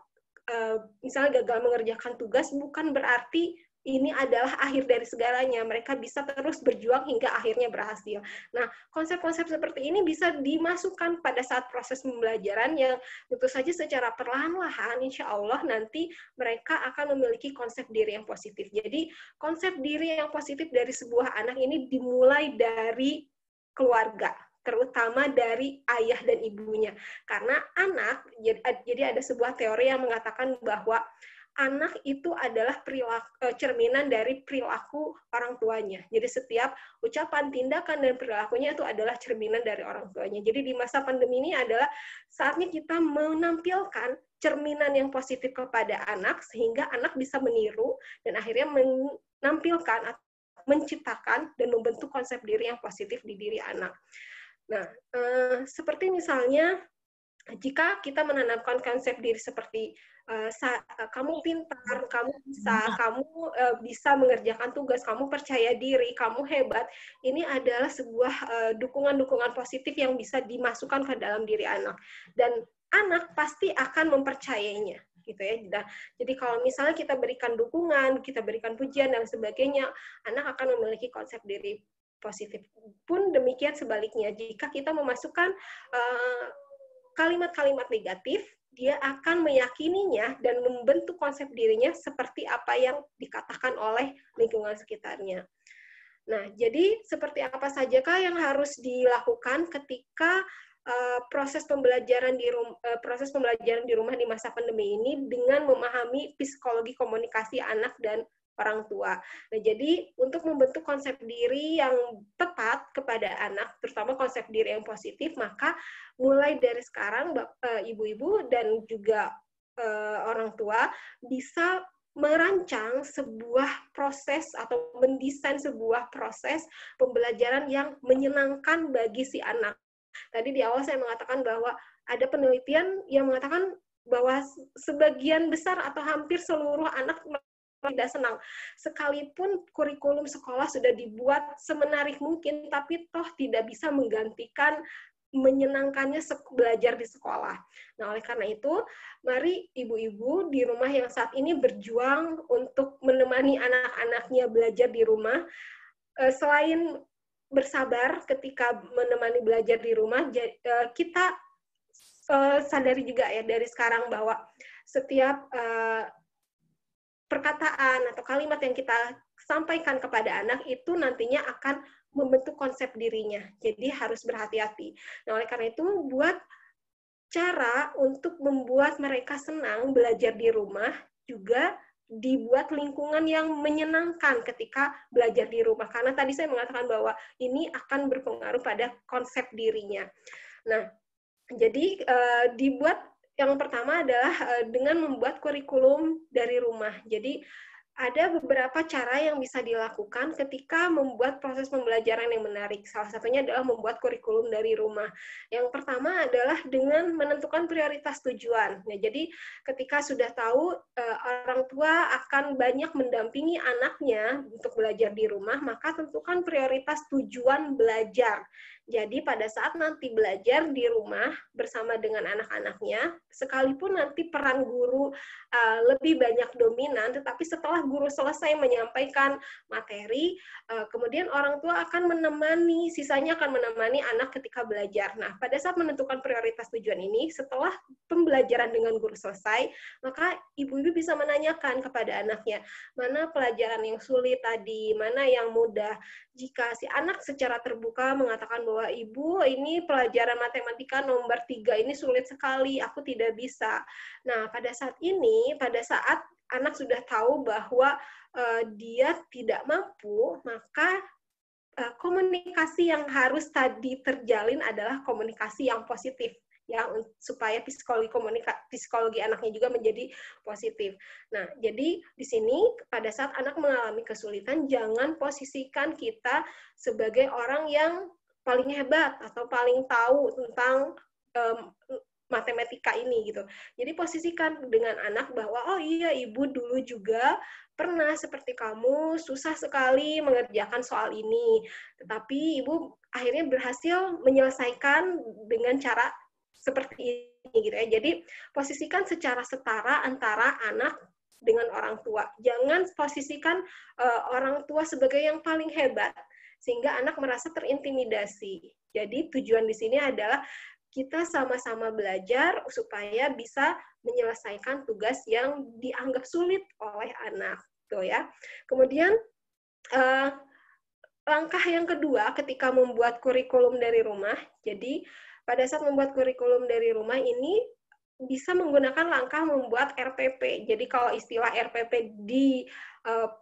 misalnya gagal mengerjakan tugas, bukan berarti ini adalah akhir dari segalanya. Mereka bisa terus berjuang hingga akhirnya berhasil. Nah, konsep-konsep seperti ini bisa dimasukkan pada saat proses pembelajaran yang tentu saja secara perlahan-lahan, insya Allah nanti mereka akan memiliki konsep diri yang positif. Jadi, konsep diri yang positif dari sebuah anak ini dimulai dari keluarga, terutama dari ayah dan ibunya. Karena anak, jadi ada sebuah teori yang mengatakan bahwa anak itu adalah cerminan dari perilaku orang tuanya. Jadi setiap ucapan, tindakan, dan perilakunya itu adalah cerminan dari orang tuanya. Jadi di masa pandemi ini adalah saatnya kita menampilkan cerminan yang positif kepada anak, sehingga anak bisa meniru, dan akhirnya menampilkan, menciptakan, dan membentuk konsep diri yang positif di diri anak. Nah, seperti misalnya, jika kita menanamkan konsep diri seperti kamu pintar, kamu bisa mengerjakan tugas, kamu percaya diri, kamu hebat, ini adalah sebuah dukungan-dukungan positif yang bisa dimasukkan ke dalam diri anak. Dan anak pasti akan mempercayainya. Gitu ya. Jadi kalau misalnya kita berikan dukungan, kita berikan pujian, dan sebagainya, anak akan memiliki konsep diri positif. Pun demikian sebaliknya, jika kita memasukkan kalimat-kalimat negatif, dia akan meyakininya dan membentuk konsep dirinya seperti apa yang dikatakan oleh lingkungan sekitarnya. Nah, jadi seperti apa sajakah yang harus dilakukan ketika proses pembelajaran di rumah di masa pandemi ini dengan memahami psikologi komunikasi anak dan orang tua. Nah, jadi untuk membentuk konsep diri yang tepat kepada anak, terutama konsep diri yang positif, maka mulai dari sekarang ibu-ibu dan juga orang tua bisa merancang sebuah proses atau mendesain sebuah proses pembelajaran yang menyenangkan bagi si anak. Tadi di awal saya mengatakan bahwa ada penelitian yang mengatakan bahwa sebagian besar atau hampir seluruh anak tidak senang. Sekalipun kurikulum sekolah sudah dibuat semenarik mungkin, tapi toh tidak bisa menggantikan menyenangkannya belajar di sekolah. Nah, oleh karena itu, mari ibu-ibu di rumah yang saat ini berjuang untuk menemani anak-anaknya belajar di rumah. Selain bersabar ketika menemani belajar di rumah, kita sadari juga ya dari sekarang bahwa setiap perkataan atau kalimat yang kita sampaikan kepada anak itu nantinya akan membentuk konsep dirinya. Jadi harus berhati-hati. Nah, oleh karena itu buat cara untuk membuat mereka senang belajar di rumah juga dibuat lingkungan yang menyenangkan ketika belajar di rumah. Karena tadi saya mengatakan bahwa ini akan berpengaruh pada konsep dirinya. Nah, jadi dibuat yang pertama adalah dengan membuat kurikulum dari rumah. Jadi ada beberapa cara yang bisa dilakukan ketika membuat proses pembelajaran yang menarik. Salah satunya adalah membuat kurikulum dari rumah. Yang pertama adalah dengan menentukan prioritas tujuan. Nah, jadi ketika sudah tahu orang tua akan banyak mendampingi anaknya untuk belajar di rumah, maka tentukan prioritas tujuan belajar. Jadi pada saat nanti belajar di rumah bersama dengan anak-anaknya, sekalipun nanti peran guru lebih banyak dominan, tetapi setelah guru selesai menyampaikan materi, kemudian orang tua akan menemani, sisanya akan menemani anak ketika belajar. Nah, pada saat menentukan prioritas tujuan ini, setelah pembelajaran dengan guru selesai, maka ibu-ibu bisa menanyakan kepada anaknya, mana pelajaran yang sulit tadi, mana yang mudah. Jika si anak secara terbuka mengatakan bahwa ibu ini pelajaran matematika nomor 3 ini sulit sekali, aku tidak bisa. Nah, pada saat ini, pada saat anak sudah tahu bahwa dia tidak mampu, maka komunikasi yang harus tadi terjalin adalah komunikasi yang positif, ya, supaya psikologi anaknya juga menjadi positif. Nah, jadi di sini pada saat anak mengalami kesulitan, jangan posisikan kita sebagai orang yang paling hebat atau paling tahu tentang matematika ini gitu. Jadi posisikan dengan anak bahwa oh iya, ibu dulu juga pernah seperti kamu susah sekali mengerjakan soal ini, tetapi ibu akhirnya berhasil menyelesaikan dengan cara seperti ini gitu ya. Jadi posisikan secara setara antara anak dengan orang tua. Jangan posisikan orang tua sebagai yang paling hebat sehingga anak merasa terintimidasi. Jadi tujuan di sini adalah kita sama-sama belajar supaya bisa menyelesaikan tugas yang dianggap sulit oleh anak, tuh ya. Kemudian langkah yang kedua ketika membuat kurikulum dari rumah, jadi pada saat membuat kurikulum dari rumah ini bisa menggunakan langkah membuat RPP. Jadi kalau istilah RPP di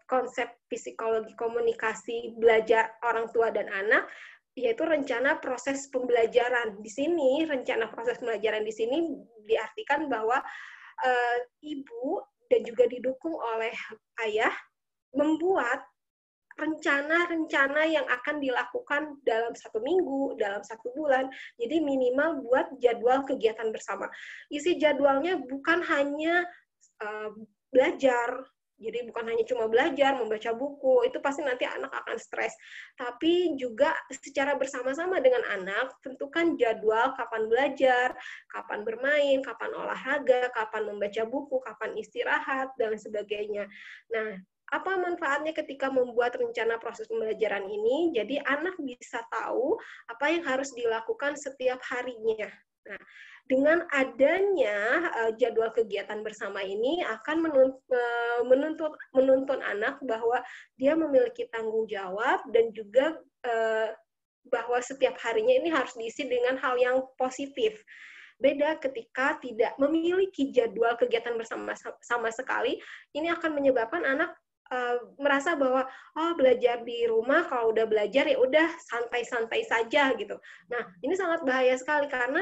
konsep psikologi komunikasi belajar orang tua dan anak, yaitu rencana proses pembelajaran. Di sini, rencana proses pembelajaran di sini diartikan bahwa ibu dan juga didukung oleh ayah membuat rencana-rencana yang akan dilakukan dalam 1 minggu, dalam 1 bulan. Jadi minimal buat jadwal kegiatan bersama. Isi jadwalnya bukan hanya belajar, jadi bukan hanya cuma belajar, membaca buku, itu pasti nanti anak akan stres. Tapi juga secara bersama-sama dengan anak, tentukan jadwal kapan belajar, kapan bermain, kapan olahraga, kapan membaca buku, kapan istirahat, dan sebagainya. Nah, apa manfaatnya ketika membuat rencana proses pembelajaran ini? Jadi anak bisa tahu apa yang harus dilakukan setiap harinya. Nah, dengan adanya jadwal kegiatan bersama ini akan menuntun anak bahwa dia memiliki tanggung jawab dan juga bahwa setiap harinya ini harus diisi dengan hal yang positif. Beda ketika tidak memiliki jadwal kegiatan bersama sama sekali, ini akan menyebabkan anak merasa bahwa belajar di rumah, kalau udah belajar ya udah santai-santai saja gitu. Nah, ini sangat bahaya sekali karena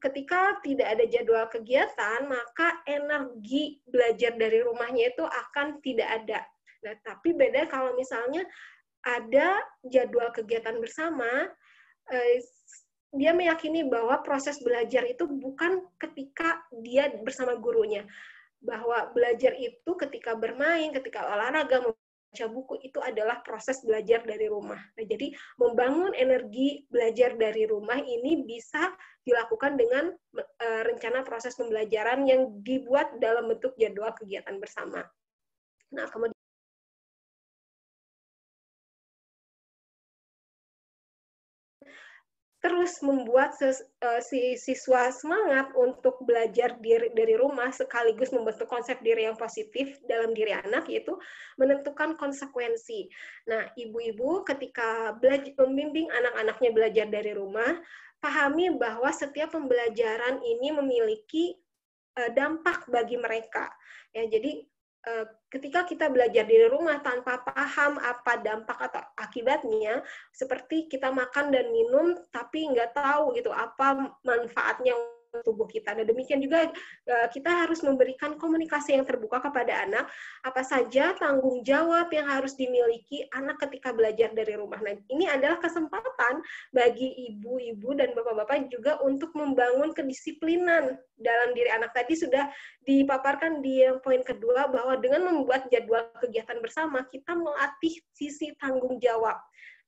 ketika tidak ada jadwal kegiatan, maka energi belajar dari rumahnya itu akan tidak ada. Nah, tapi beda kalau misalnya ada jadwal kegiatan bersama, dia meyakini bahwa proses belajar itu bukan ketika dia bersama gurunya, bahwa belajar itu ketika bermain, ketika olahraga, membaca buku, itu adalah proses belajar dari rumah. Nah, jadi membangun energi belajar dari rumah ini bisa dilakukan dengan rencana proses pembelajaran yang dibuat dalam bentuk jadwal kegiatan bersama. Nah, kemudian terus membuat si siswa semangat untuk belajar dari rumah sekaligus membentuk konsep diri yang positif dalam diri anak, yaitu menentukan konsekuensi. Nah, ibu-ibu ketika membimbing anak-anaknya belajar dari rumah, pahami bahwa setiap pembelajaran ini memiliki dampak bagi mereka. Ya, jadi ketika kita belajar di rumah tanpa paham apa dampak atau akibatnya, seperti kita makan dan minum tapi nggak tahu gitu apa manfaatnya tubuh kita. Nah, demikian juga kita harus memberikan komunikasi yang terbuka kepada anak, apa saja tanggung jawab yang harus dimiliki anak ketika belajar dari rumah. Nah, ini adalah kesempatan bagi ibu-ibu dan bapak-bapak juga untuk membangun kedisiplinan dalam diri anak. Tadi sudah dipaparkan di poin kedua bahwa dengan membuat jadwal kegiatan bersama, kita melatih sisi tanggung jawab.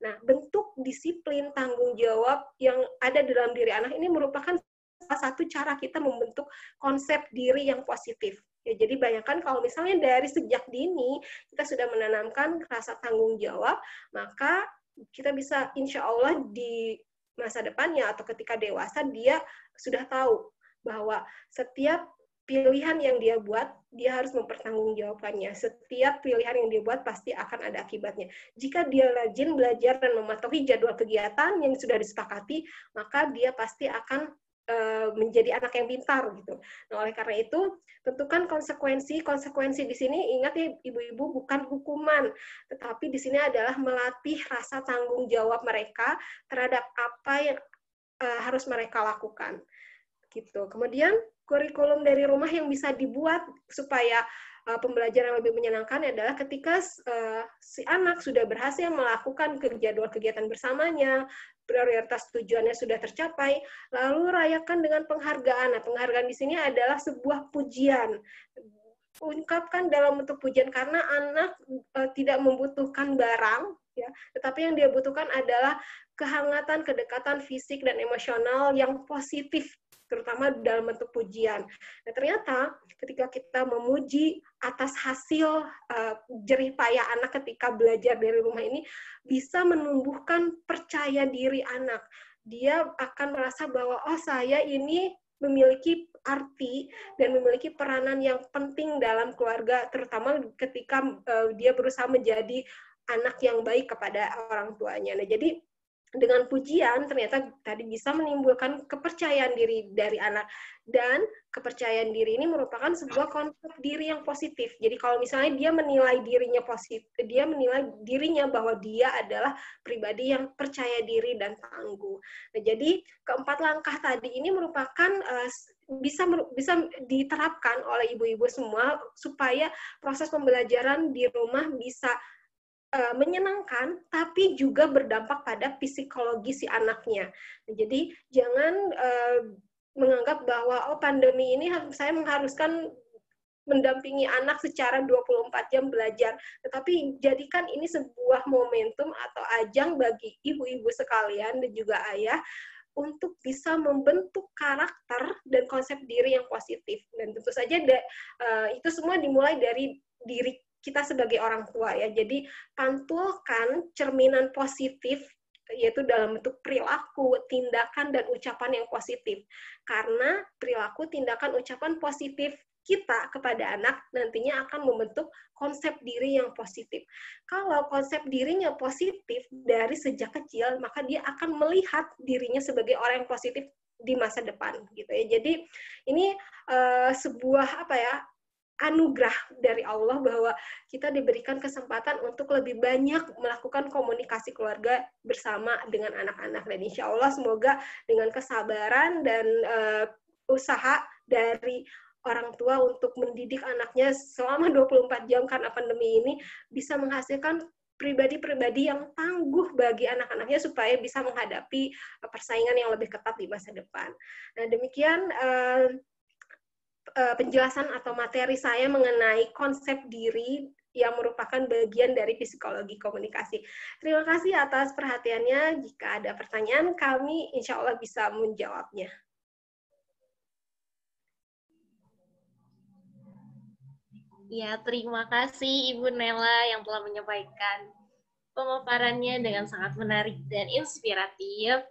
Nah, bentuk disiplin tanggung jawab yang ada dalam diri anak ini merupakan salah satu cara kita membentuk konsep diri yang positif. Ya, jadi bayangkan kalau misalnya dari sejak dini kita sudah menanamkan rasa tanggung jawab, maka kita bisa insya Allah di masa depannya atau ketika dewasa dia sudah tahu bahwa setiap pilihan yang dia buat, dia harus mempertanggungjawabkannya. Setiap pilihan yang dia buat pasti akan ada akibatnya. Jika dia rajin belajar dan mematuhi jadwal kegiatan yang sudah disepakati, maka dia pasti akan menjadi anak yang pintar gitu. Nah, oleh karena itu, tentukan konsekuensi. Konsekuensi di sini ingat ya ibu-ibu bukan hukuman, tetapi di sini adalah melatih rasa tanggung jawab mereka terhadap apa yang harus mereka lakukan. Gitu. Kemudian kurikulum dari rumah yang bisa dibuat supaya pembelajaran yang lebih menyenangkan adalah ketika si anak sudah berhasil melakukan jadwal kegiatan bersamanya, prioritas tujuannya sudah tercapai, lalu rayakan dengan penghargaan. Nah, penghargaan di sini adalah sebuah pujian. Ungkapkan dalam bentuk pujian karena anak tidak membutuhkan barang, ya, tetapi yang dia butuhkan adalah kehangatan, kedekatan fisik dan emosional yang positif, terutama dalam bentuk pujian. Nah, ternyata ketika kita memuji atas hasil jerih payah anak ketika belajar dari rumah ini, bisa menumbuhkan percaya diri anak. Dia akan merasa bahwa, oh saya ini memiliki arti dan memiliki peranan yang penting dalam keluarga, terutama ketika dia berusaha menjadi anak yang baik kepada orang tuanya. Nah, jadi dengan pujian ternyata tadi bisa menimbulkan kepercayaan diri dari anak, dan kepercayaan diri ini merupakan sebuah konsep diri yang positif. Jadi kalau misalnya dia menilai dirinya positif, dia menilai dirinya bahwa dia adalah pribadi yang percaya diri dan tangguh. Nah, jadi keempat langkah tadi ini merupakan bisa diterapkan oleh ibu-ibu semua supaya proses pembelajaran di rumah bisa menyenangkan, tapi juga berdampak pada psikologi si anaknya. Jadi jangan menganggap bahwa pandemi ini saya mengharuskan mendampingi anak secara 24 jam belajar, tetapi jadikan ini sebuah momentum atau ajang bagi ibu-ibu sekalian dan juga ayah untuk bisa membentuk karakter dan konsep diri yang positif. Dan tentu saja itu semua dimulai dari diri kita sebagai orang tua ya. Jadi pantulkan cerminan positif yaitu dalam bentuk perilaku, tindakan, dan ucapan yang positif. Karena perilaku, tindakan, ucapan positif kita kepada anak nantinya akan membentuk konsep diri yang positif. Kalau konsep dirinya positif dari sejak kecil, maka dia akan melihat dirinya sebagai orang yang positif di masa depan, gitu ya. Jadi ini sebuah anugerah dari Allah bahwa kita diberikan kesempatan untuk lebih banyak melakukan komunikasi keluarga bersama dengan anak-anak. Dan insya Allah semoga dengan kesabaran dan usaha dari orang tua untuk mendidik anaknya selama 24 jam karena pandemi ini bisa menghasilkan pribadi-pribadi yang tangguh bagi anak-anaknya supaya bisa menghadapi persaingan yang lebih ketat di masa depan. Nah, demikian penjelasan atau materi saya mengenai konsep diri yang merupakan bagian dari psikologi komunikasi. Terima kasih atas perhatiannya. Jika ada pertanyaan, kami insya Allah bisa menjawabnya. Ya, terima kasih Ibu Nela yang telah menyampaikan pemaparannya dengan sangat menarik dan inspiratif.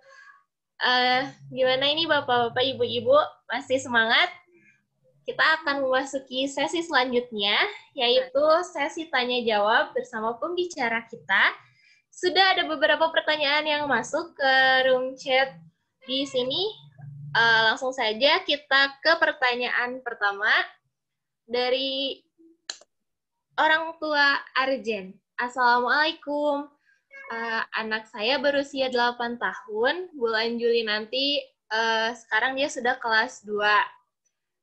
Gimana ini Bapak-Bapak, Ibu-Ibu, masih semangat? Kita akan memasuki sesi selanjutnya, yaitu sesi tanya-jawab bersama pembicara kita. Sudah ada beberapa pertanyaan yang masuk ke room chat di sini. Langsung saja kita ke pertanyaan pertama dari orang tua Arjen. Assalamualaikum. Anak saya berusia 8 tahun, bulan Juli nanti, sekarang dia sudah kelas 2.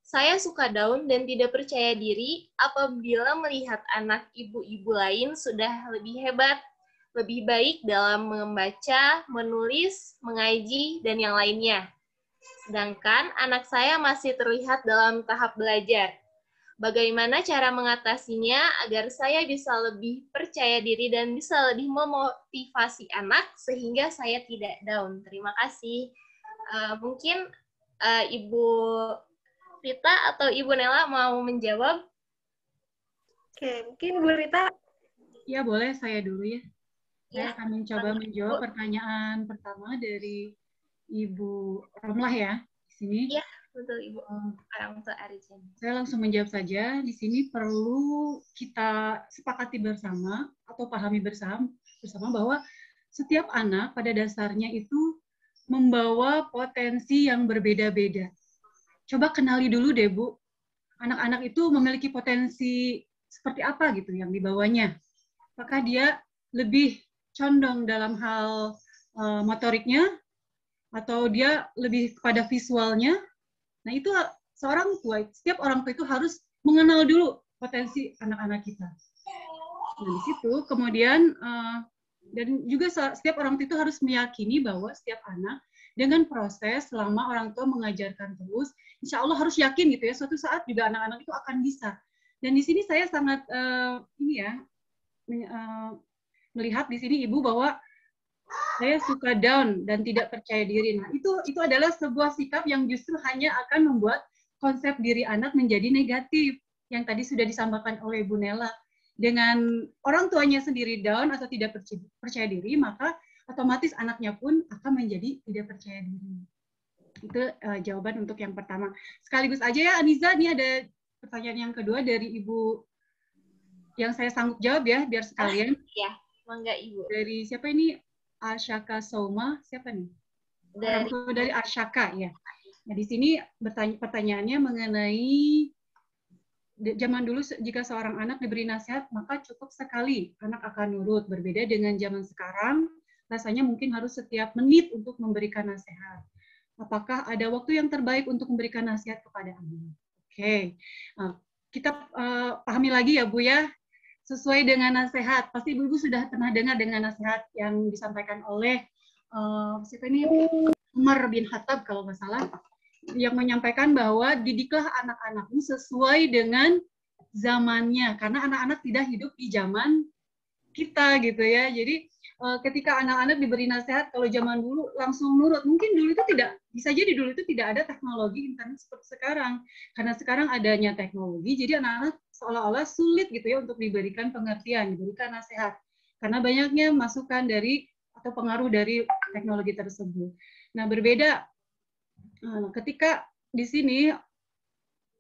Saya suka down dan tidak percaya diri apabila melihat anak ibu-ibu lain sudah lebih hebat, lebih baik dalam membaca, menulis, mengaji, dan yang lainnya. Sedangkan anak saya masih terlihat dalam tahap belajar. Bagaimana cara mengatasinya agar saya bisa lebih percaya diri dan bisa lebih memotivasi anak sehingga saya tidak down? Terima kasih. Mungkin Ibu Rita atau Ibu Nela mau menjawab? Oke, mungkin Bu Rita. Ya, boleh saya dulu ya. Saya akan mencoba menjawab pertanyaan pertama dari Ibu Romlah ya, di sini. Iya, betul Ibu. Orang tua Arjen. Saya langsung menjawab saja. Di sini perlu kita sepakati bersama atau pahami bersama bahwa setiap anak pada dasarnya itu membawa potensi yang berbeda-beda. Coba kenali dulu deh, Bu. Anak-anak itu memiliki potensi seperti apa gitu yang dibawanya. Apakah dia lebih condong dalam hal motoriknya, atau dia lebih kepada visualnya. Nah, itu seorang tua, setiap orang tua itu harus mengenal dulu potensi anak-anak kita. Nah, di situ kemudian, dan juga setiap orang tua itu harus meyakini bahwa setiap anak dengan proses selama orang tua mengajarkan terus, insya Allah harus yakin gitu ya, suatu saat juga anak-anak itu akan bisa. Dan di sini saya sangat melihat di sini Ibu bahwa saya suka down dan tidak percaya diri. Nah, itu adalah sebuah sikap yang justru hanya akan membuat konsep diri anak menjadi negatif. Yang tadi sudah disampaikan oleh Bu Nela. Dengan orang tuanya sendiri down atau tidak percaya diri, maka otomatis anaknya pun akan menjadi tidak percaya diri. Itu jawaban untuk yang pertama. Sekaligus aja ya, Aniza, ini ada pertanyaan yang kedua dari Ibu yang saya sanggup jawab ya, biar sekalian. Ya, mangga Ibu. Dari siapa ini? Arsyaka Soma, siapa nih? Dari Arsyaka, ya. Nah, di sini pertanyaannya mengenai zaman dulu jika seorang anak diberi nasihat, maka cukup sekali anak akan nurut. Berbeda dengan zaman sekarang, rasanya mungkin harus setiap menit untuk memberikan nasihat. Apakah ada waktu yang terbaik untuk memberikan nasihat kepada anak? Oke. Nah, kita pahami lagi ya, Bu ya. Sesuai dengan nasihat, pasti Ibu sudah pernah dengar dengan nasihat yang disampaikan oleh siapa ini, Umar bin Khattab kalau nggak salah, yang menyampaikan bahwa didiklah anak-anakmu sesuai dengan zamannya, karena anak-anak tidak hidup di zaman kita gitu ya. Jadi ketika anak-anak diberi nasihat, kalau zaman dulu langsung nurut, mungkin dulu itu tidak, bisa jadi dulu itu tidak ada teknologi internet seperti sekarang. Karena sekarang adanya teknologi, jadi anak-anak seolah-olah sulit gitu ya untuk diberikan pengertian, diberikan nasihat. Karena banyaknya masukan dari atau pengaruh dari teknologi tersebut. Nah, berbeda ketika di sini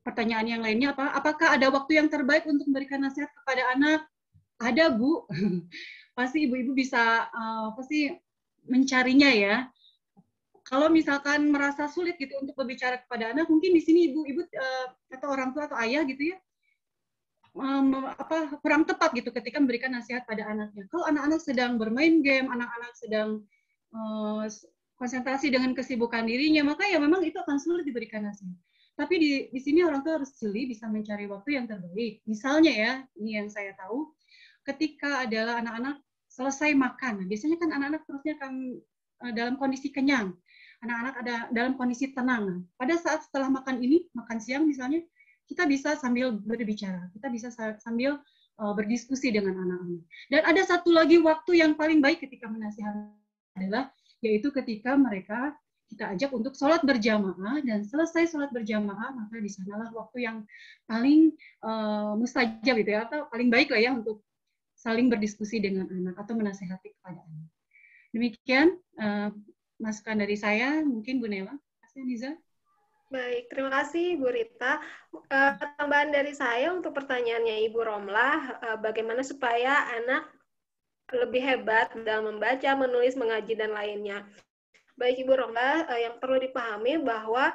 pertanyaan yang lainnya apakah ada waktu yang terbaik untuk memberikan nasihat kepada anak? Ada, Bu. Pasti ibu-ibu bisa pasti mencarinya ya. Kalau misalkan merasa sulit gitu untuk berbicara kepada anak, mungkin di sini ibu-ibu atau orang tua atau ayah gitu ya, kurang tepat gitu ketika memberikan nasihat pada anaknya. Kalau anak-anak sedang bermain game, anak-anak sedang konsentrasi dengan kesibukan dirinya, maka ya memang itu akan sulit diberikan nasihat. Tapi di sini orang tua harus jeli, bisa mencari waktu yang terbaik. Misalnya ya, ini yang saya tahu, ketika adalah anak-anak selesai makan, biasanya kan anak-anak terusnya akan dalam kondisi kenyang. Anak-anak ada dalam kondisi tenang. Pada saat setelah makan ini, makan siang misalnya, kita bisa sambil berbicara, kita bisa sambil berdiskusi dengan anak-anak. Dan ada satu lagi waktu yang paling baik ketika menasihati adalah, yaitu ketika mereka kita ajak untuk sholat berjamaah, dan selesai sholat berjamaah, maka di sanalah waktu yang paling mustajab gitu ya, atau paling baik lah ya untuk saling berdiskusi dengan anak atau menasihati kepada anak. Demikian masukan dari saya, mungkin Bu Nela. Terima kasih, Niza. Baik, terima kasih Bu Rita. Tambahan dari saya untuk pertanyaannya Ibu Romlah, bagaimana supaya anak lebih hebat dalam membaca, menulis, mengaji, dan lainnya. Baik Ibu Romlah, yang perlu dipahami bahwa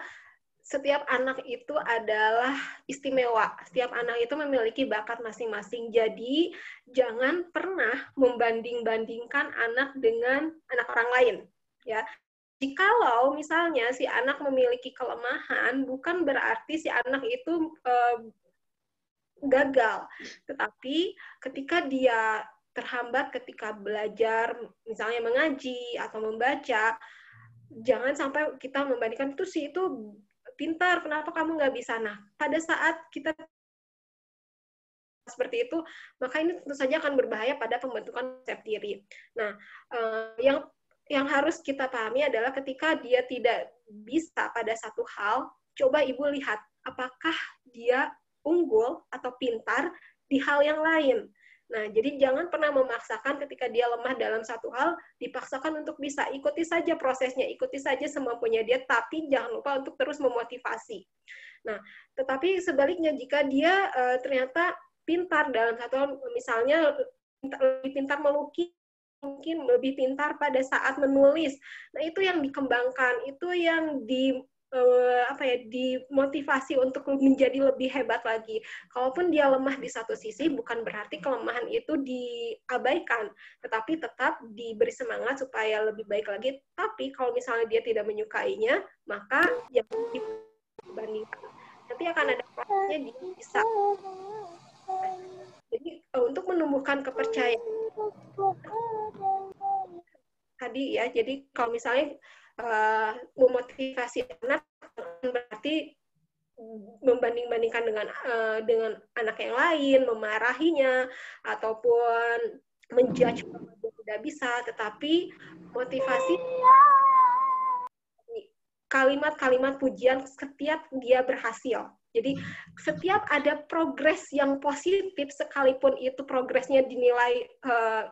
setiap anak itu adalah istimewa. Setiap anak itu memiliki bakat masing-masing. Jadi, jangan pernah membanding-bandingkan anak dengan anak orang lain. Ya, jikalau misalnya si anak memiliki kelemahan, bukan berarti si anak itu gagal. Tetapi ketika dia terhambat ketika belajar, misalnya mengaji atau membaca, jangan sampai kita membandingkan itu sih itu pintar, kenapa kamu nggak bisa? Nah, pada saat kita seperti itu, maka ini tentu saja akan berbahaya pada pembentukan konsep diri. Nah, yang harus kita pahami adalah ketika dia tidak bisa pada satu hal, coba Ibu lihat apakah dia unggul atau pintar di hal yang lain. Nah, jadi jangan pernah memaksakan ketika dia lemah dalam satu hal, dipaksakan untuk bisa. Ikuti saja prosesnya, ikuti saja semampunya dia, tapi jangan lupa untuk terus memotivasi. Nah, tetapi sebaliknya, jika dia ternyata pintar dalam satu hal, misalnya lebih pintar melukis, mungkin lebih pintar pada saat menulis. Nah, itu yang dikembangkan, itu yang dimotivasi untuk menjadi lebih hebat lagi. Kalaupun dia lemah di satu sisi, bukan berarti kelemahan itu diabaikan, tetapi tetap diberi semangat supaya lebih baik lagi. Tapi kalau misalnya dia tidak menyukainya, maka jangan dibandingkan. Nanti akan ada prosesnya dia bisa. Jadi untuk menumbuhkan kepercayaan tadi ya, jadi kalau misalnya memotivasi anak berarti membanding-bandingkan dengan anak yang lain, memarahinya ataupun menjudge bahwa dia tidak bisa, tetapi motivasi kalimat-kalimat pujian setiap dia berhasil. Jadi setiap ada progres yang positif, sekalipun itu progresnya dinilai,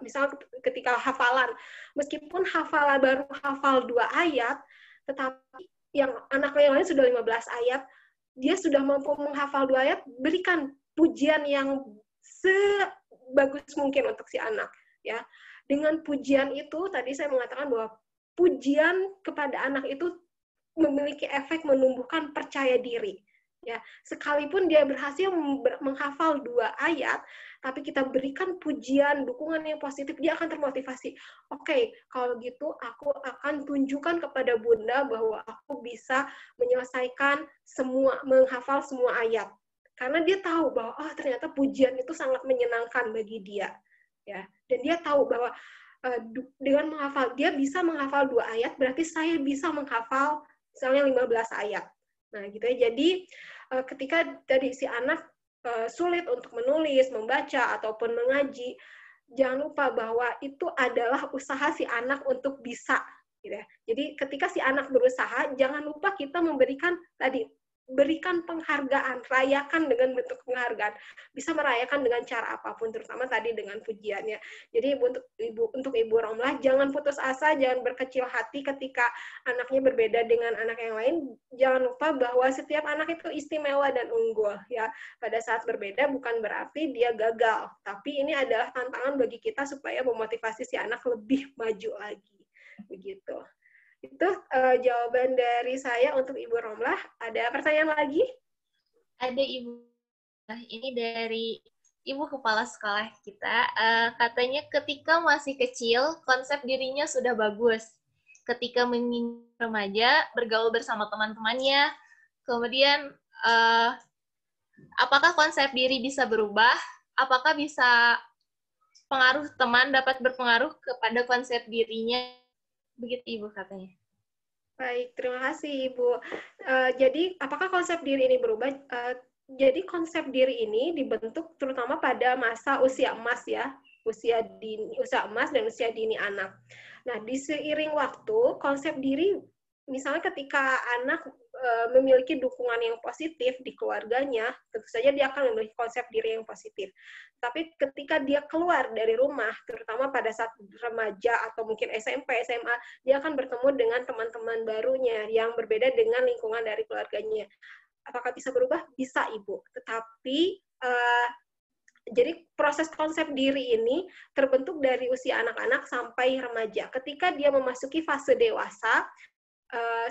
misalnya ketika hafalan, meskipun hafalan baru hafal 2 ayat, tetapi yang anak yang lain sudah 15 ayat, dia sudah mampu menghafal 2 ayat, berikan pujian yang sebagus mungkin untuk si anak. Ya, dengan pujian itu, tadi saya mengatakan bahwa pujian kepada anak itu memiliki efek menumbuhkan percaya diri. Ya, sekalipun dia berhasil menghafal 2 ayat, tapi kita berikan pujian, dukungan yang positif, dia akan termotivasi. Oke, kalau gitu aku akan tunjukkan kepada Bunda bahwa aku bisa menyelesaikan menghafal semua ayat. Karena dia tahu bahwa ternyata pujian itu sangat menyenangkan bagi dia. Ya, dan dia tahu bahwa dengan menghafal, dia bisa menghafal 2 ayat, berarti saya bisa menghafal misalnya 15 ayat. Nah, gitu ya. Jadi ketika tadi si anak sulit untuk menulis, membaca ataupun mengaji, jangan lupa bahwa itu adalah usaha si anak untuk bisa, gitu ya. Jadi ketika si anak berusaha, jangan lupa kita memberikan tadi berikan penghargaan, rayakan dengan bentuk penghargaan. Bisa merayakan dengan cara apapun, terutama tadi dengan pujiannya. Jadi untuk ibu Romlah, jangan putus asa, jangan berkecil hati ketika anaknya berbeda dengan anak yang lain. Jangan lupa bahwa setiap anak itu istimewa dan unggul. Ya, pada saat berbeda bukan berarti dia gagal, tapi ini adalah tantangan bagi kita supaya memotivasi si anak lebih maju lagi. Begitu. Itu jawaban dari saya untuk Ibu Romlah. Ada pertanyaan lagi? Ada Ibu. Ini dari Ibu Kepala Sekolah kita. Katanya ketika masih kecil, konsep dirinya sudah bagus. Ketika menginjak remaja, bergaul bersama teman-temannya. Kemudian, apakah konsep diri bisa berubah? Apakah bisa pengaruh teman dapat berpengaruh kepada konsep dirinya? Begitu Ibu katanya. Baik, terima kasih Ibu. Jadi, apakah konsep diri ini berubah? Jadi, konsep diri ini dibentuk terutama pada masa usia emas ya, usia emas dan usia dini anak. Nah, di seiring waktu, konsep diri, misalnya ketika anak memiliki dukungan yang positif di keluarganya, tentu saja dia akan memiliki konsep diri yang positif. Tapi ketika dia keluar dari rumah, terutama pada saat remaja atau mungkin SMP, SMA, dia akan bertemu dengan teman-teman barunya yang berbeda dengan lingkungan dari keluarganya. Apakah bisa berubah? Bisa, Ibu. Tetapi jadi proses konsep diri ini terbentuk dari usia anak-anak sampai remaja. Ketika dia memasuki fase dewasa,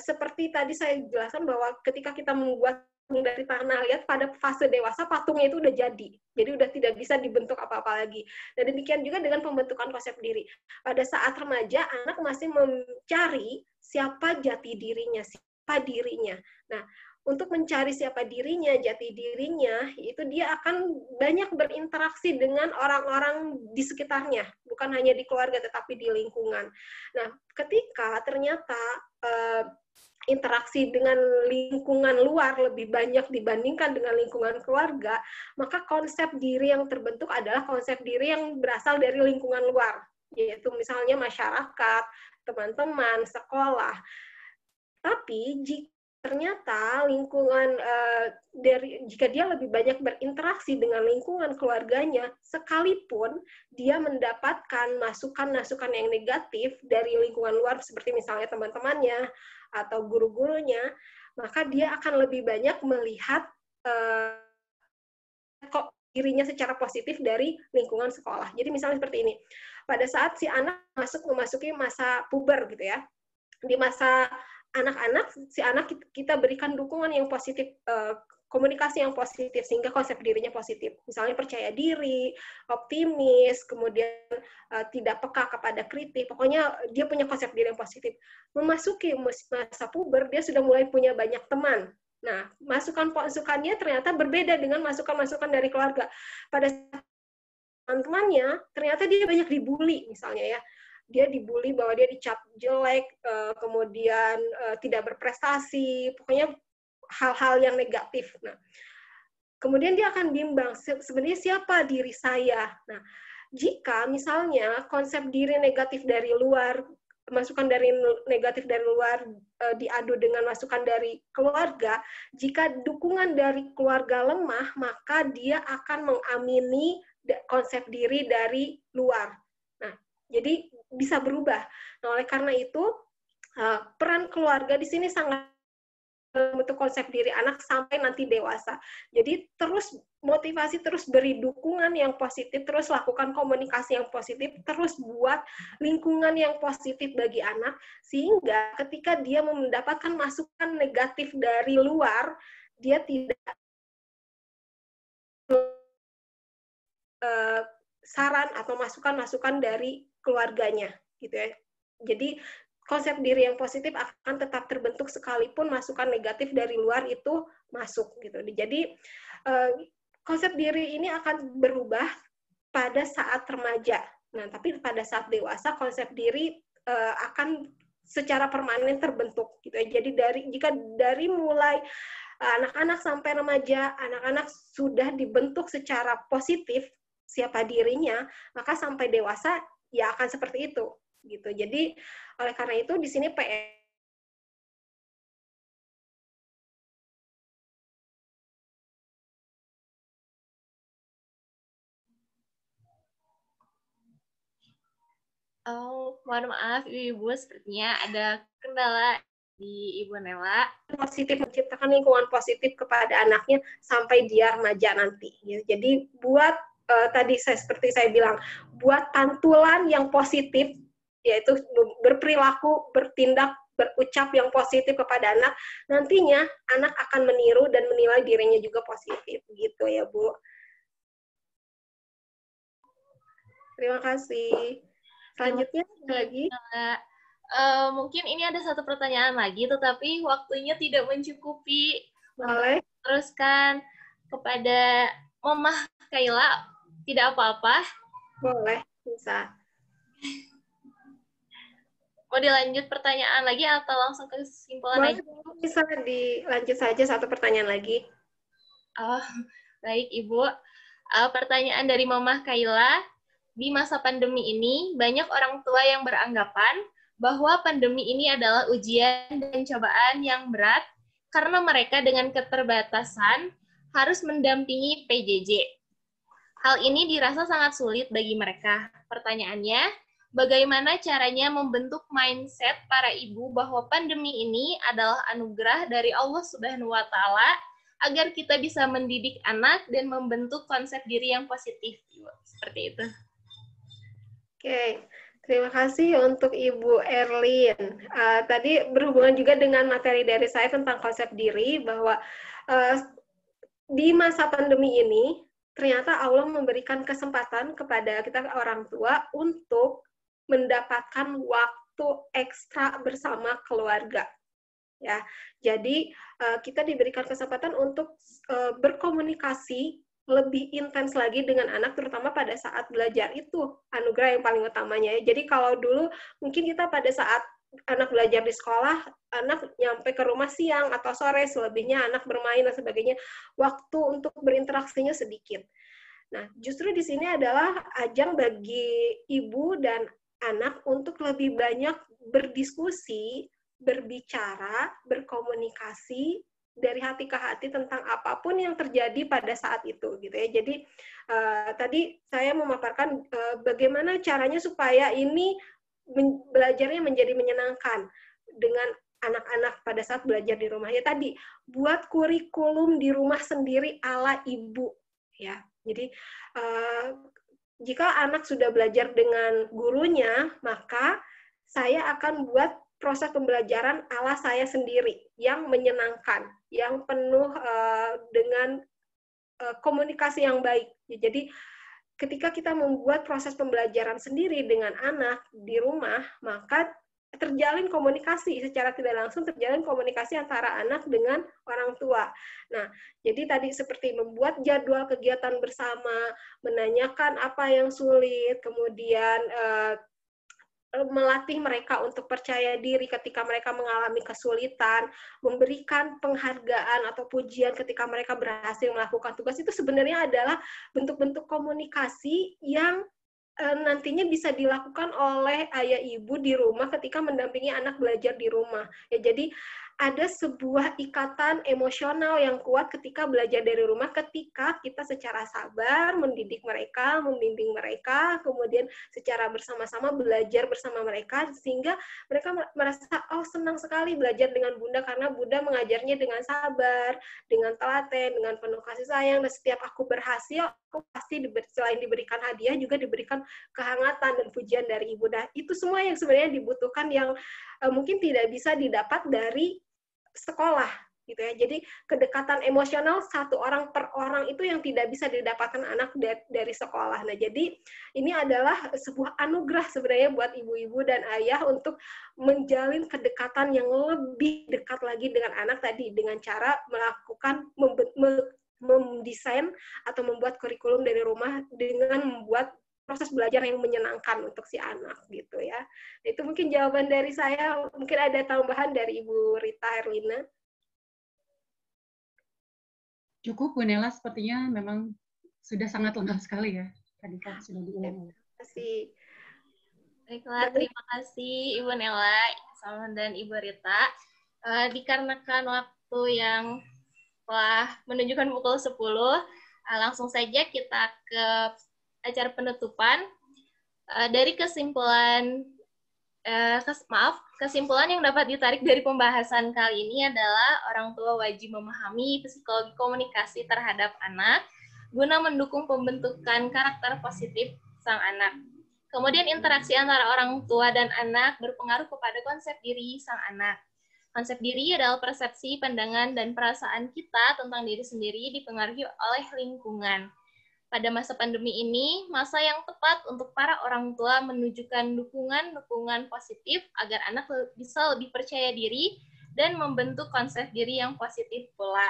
seperti tadi saya jelaskan bahwa ketika kita membuat dari tanah liat, pada fase dewasa patungnya itu udah jadi udah tidak bisa dibentuk apa-apa lagi. Dan demikian juga dengan pembentukan konsep diri. Pada saat remaja, anak masih mencari siapa jati dirinya, siapa dirinya. Nah, untuk mencari siapa dirinya, jati dirinya, itu dia akan banyak berinteraksi dengan orang-orang di sekitarnya, bukan hanya di keluarga, tetapi di lingkungan. Nah, ketika ternyata interaksi dengan lingkungan luar lebih banyak dibandingkan dengan lingkungan keluarga, maka konsep diri yang terbentuk adalah konsep diri yang berasal dari lingkungan luar, yaitu misalnya masyarakat, teman-teman, sekolah. Tapi jika ternyata lingkungan jika dia lebih banyak berinteraksi dengan lingkungan keluarganya, sekalipun dia mendapatkan masukan-masukan yang negatif dari lingkungan luar seperti misalnya teman-temannya atau guru-gurunya, maka dia akan lebih banyak melihat kok dirinya secara positif dari lingkungan sekolah. Jadi misalnya seperti ini, pada saat si anak memasuki masa puber gitu ya, di masa anak-anak, si anak kita berikan dukungan yang positif, komunikasi yang positif, sehingga konsep dirinya positif. Misalnya percaya diri, optimis, kemudian tidak peka kepada kritik, pokoknya dia punya konsep diri yang positif. Memasuki masa puber, dia sudah mulai punya banyak teman. Nah, masukan-masukannya ternyata berbeda dengan masukan-masukan dari keluarga. Pada teman-temannya, ternyata dia banyak dibully, misalnya ya. Dia dibully bahwa dia dicap jelek, kemudian tidak berprestasi, pokoknya hal-hal yang negatif. Nah, kemudian dia akan bimbang, sebenarnya siapa diri saya? Nah, jika misalnya konsep diri negatif dari luar, masukan dari negatif dari luar diadu dengan masukan dari keluarga, jika dukungan dari keluarga lemah, maka dia akan mengamini konsep diri dari luar. Nah, jadi bisa berubah. Nah, oleh karena itu, peran keluarga di sini sangat membentuk konsep diri anak sampai nanti dewasa. Jadi terus motivasi, terus beri dukungan yang positif, terus lakukan komunikasi yang positif, terus buat lingkungan yang positif bagi anak, sehingga ketika dia mendapatkan masukan negatif dari luar, dia tidak saran atau masukan-masukan dari keluarganya, gitu ya. Jadi konsep diri yang positif akan tetap terbentuk sekalipun masukan negatif dari luar itu masuk, gitu. Jadi konsep diri ini akan berubah pada saat remaja. Nah, tapi pada saat dewasa konsep diri akan secara permanen terbentuk, gitu ya. Jadi jika dari mulai anak-anak sampai remaja, anak-anak sudah dibentuk secara positif siapa dirinya, maka sampai dewasa ya akan seperti itu, gitu. Jadi oleh karena itu di sini PR Oh, mohon maaf Ibu, sepertinya ada kendala di Ibu Nela. Positif, menciptakan lingkungan positif kepada anaknya sampai dia remaja nanti. Ya. Jadi buat tadi seperti saya bilang, buat pantulan yang positif, yaitu berperilaku, bertindak, berucap yang positif kepada anak, nantinya anak akan meniru dan menilai dirinya juga positif. Gitu ya, Bu. Terima kasih. Selanjutnya lagi. Mungkin ini ada satu pertanyaan lagi, tetapi waktunya tidak mencukupi. Boleh. Teruskan kepada Mamah Kaila, tidak apa-apa. Boleh, bisa. Mau dilanjut pertanyaan lagi atau langsung ke kesimpulan aja? Bisa dilanjut saja satu pertanyaan lagi. Oh, baik Ibu. Pertanyaan dari Mamah Kaila. Di masa pandemi ini, banyak orang tua yang beranggapan bahwa pandemi ini adalah ujian dan cobaan yang berat karena mereka dengan keterbatasan harus mendampingi PJJ. Hal ini dirasa sangat sulit bagi mereka. Pertanyaannya, bagaimana caranya membentuk mindset para ibu bahwa pandemi ini adalah anugerah dari Allah Subhanahu wa Ta'ala agar kita bisa mendidik anak dan membentuk konsep diri yang positif. Seperti itu. Oke, terima kasih untuk Ibu Erlin. Tadi berhubungan juga dengan materi dari saya tentang konsep diri, bahwa di masa pandemi ini, ternyata Allah memberikan kesempatan kepada kita orang tua untuk mendapatkan waktu ekstra bersama keluarga. Ya, jadi kita diberikan kesempatan untuk berkomunikasi lebih intens lagi dengan anak, terutama pada saat belajar. Itu anugerah yang paling utamanya. Jadi kalau dulu mungkin kita pada saat anak belajar di sekolah, anak nyampe ke rumah siang atau sore, selebihnya anak bermain dan sebagainya, waktu untuk berinteraksinya sedikit. Nah, justru di sini adalah ajang bagi ibu dan anak untuk lebih banyak berdiskusi, berbicara, berkomunikasi dari hati ke hati tentang apapun yang terjadi pada saat itu, gitu ya. Jadi tadi saya memaparkan bagaimana caranya supaya ini belajarnya menjadi menyenangkan dengan anak-anak pada saat belajar di rumah. Ya tadi, buat kurikulum di rumah sendiri ala ibu, ya. Jadi jika anak sudah belajar dengan gurunya, maka saya akan buat proses pembelajaran ala saya sendiri yang menyenangkan, yang penuh dengan komunikasi yang baik. Jadi ketika kita membuat proses pembelajaran sendiri dengan anak di rumah, maka terjalin komunikasi secara tidak langsung, terjalin komunikasi antara anak dengan orang tua. Nah, jadi tadi seperti membuat jadwal kegiatan bersama, menanyakan apa yang sulit, kemudian melatih mereka untuk percaya diri ketika mereka mengalami kesulitan, memberikan penghargaan atau pujian ketika mereka berhasil melakukan tugas, itu sebenarnya adalah bentuk-bentuk komunikasi yang nantinya bisa dilakukan oleh ayah ibu di rumah ketika mendampingi anak belajar di rumah. Ya, jadi ada sebuah ikatan emosional yang kuat ketika belajar dari rumah, ketika kita secara sabar mendidik mereka, membimbing mereka, kemudian secara bersama-sama belajar bersama mereka, sehingga mereka merasa, oh senang sekali belajar dengan Bunda, karena Bunda mengajarnya dengan sabar, dengan telaten, dengan penuh kasih sayang, dan setiap aku berhasil, aku pasti selain diberikan hadiah, juga diberikan kehangatan dan pujian dari Ibu. Nah, itu semua yang sebenarnya dibutuhkan, yang mungkin tidak bisa didapat dari sekolah, gitu ya. Jadi kedekatan emosional satu orang per orang itu yang tidak bisa didapatkan anak dari sekolah. Nah, jadi ini adalah sebuah anugerah sebenarnya buat ibu-ibu dan ayah untuk menjalin kedekatan yang lebih dekat lagi dengan anak tadi, dengan cara melakukan mendesain atau membuat kurikulum dari rumah dengan membuat proses belajar yang menyenangkan untuk si anak, gitu ya. Itu mungkin jawaban dari saya. Mungkin ada tambahan dari Ibu Rita Herlina. Cukup, Bu Nela, sepertinya memang sudah sangat lengkap sekali ya. Tadi kan sudah diulang. Terima kasih. Baiklah, terima kasih Ibu Nela dan Ibu Rita. Dikarenakan waktu yang telah menunjukkan pukul 10, langsung saja kita ke acara penutupan. Dari kesimpulan kesimpulan yang dapat ditarik dari pembahasan kali ini adalah orang tua wajib memahami psikologi komunikasi terhadap anak guna mendukung pembentukan karakter positif sang anak. Kemudian interaksi antara orang tua dan anak berpengaruh kepada konsep diri sang anak. Konsep diri adalah persepsi, pandangan, dan perasaan kita tentang diri sendiri dipengaruhi oleh lingkungan. Pada masa pandemi ini, masa yang tepat untuk para orang tua menunjukkan dukungan positif agar anak bisa lebih percaya diri dan membentuk konsep diri yang positif pula.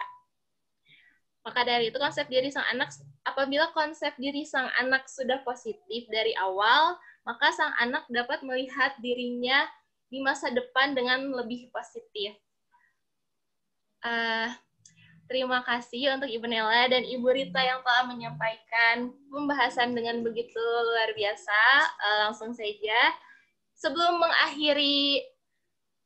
Maka dari itu apabila konsep diri sang anak sudah positif dari awal, maka sang anak dapat melihat dirinya di masa depan dengan lebih positif. Terima kasih untuk Ibu Nela dan Ibu Rita yang telah menyampaikan pembahasan dengan begitu luar biasa. Langsung saja, sebelum mengakhiri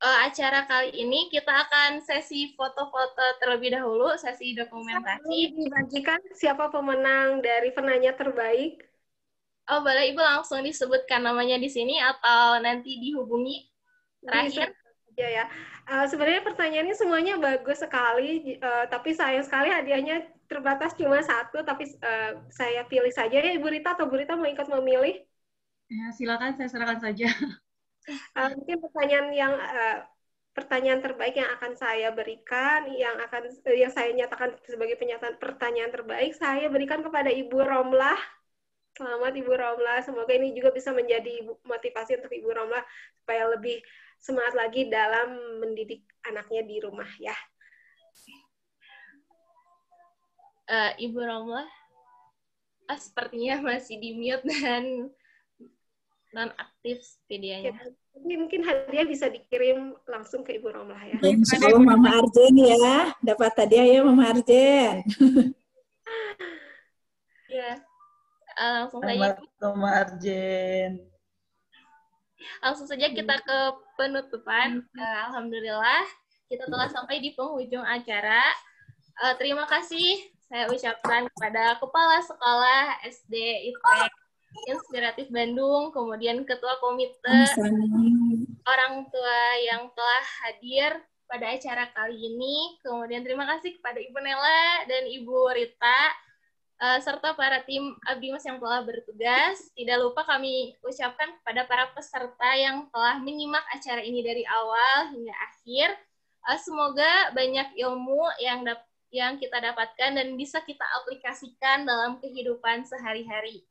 acara kali ini, kita akan sesi foto-foto terlebih dahulu, sesi dokumentasi. Dibagikan siapa pemenang dari penanya terbaik? Oh, boleh Ibu langsung disebutkan namanya di sini atau nanti dihubungi terakhir? Ya. Sebenarnya pertanyaannya semuanya bagus sekali, tapi sayang sekali hadiahnya terbatas cuma satu, tapi saya pilih saja ya Ibu Rita, atau Bu Rita mau ikut memilih? Ya, silakan, saya serahkan saja. Mungkin pertanyaan terbaik yang akan saya berikan, yang saya nyatakan sebagai pertanyaan terbaik, saya berikan kepada Ibu Romlah. Selamat Ibu Romlah, semoga ini juga bisa menjadi motivasi untuk Ibu Romlah supaya lebih semangat lagi dalam mendidik anaknya di rumah ya. Ibu Romlah, sepertinya masih di mute dan non-aktif videonya. Mungkin hadiah bisa dikirim langsung ke Ibu Romlah ya. Insya Allah Mama Arjen ya, dapat hadiah ya Mama Arjen. Ya, langsung saja. Mama Arjen. Langsung saja kita ke penutupan. Alhamdulillah, kita telah sampai di penghujung acara. Terima kasih saya ucapkan kepada Kepala Sekolah SD IPTEK Inspiratif Bandung, kemudian Ketua Komite, orang tua yang telah hadir pada acara kali ini, kemudian terima kasih kepada Ibu Nela dan Ibu Rita, serta para tim Abdi Mas yang telah bertugas. Tidak lupa kami ucapkan kepada para peserta yang telah menyimak acara ini dari awal hingga akhir. Semoga banyak ilmu yang kita dapatkan dan bisa kita aplikasikan dalam kehidupan sehari-hari.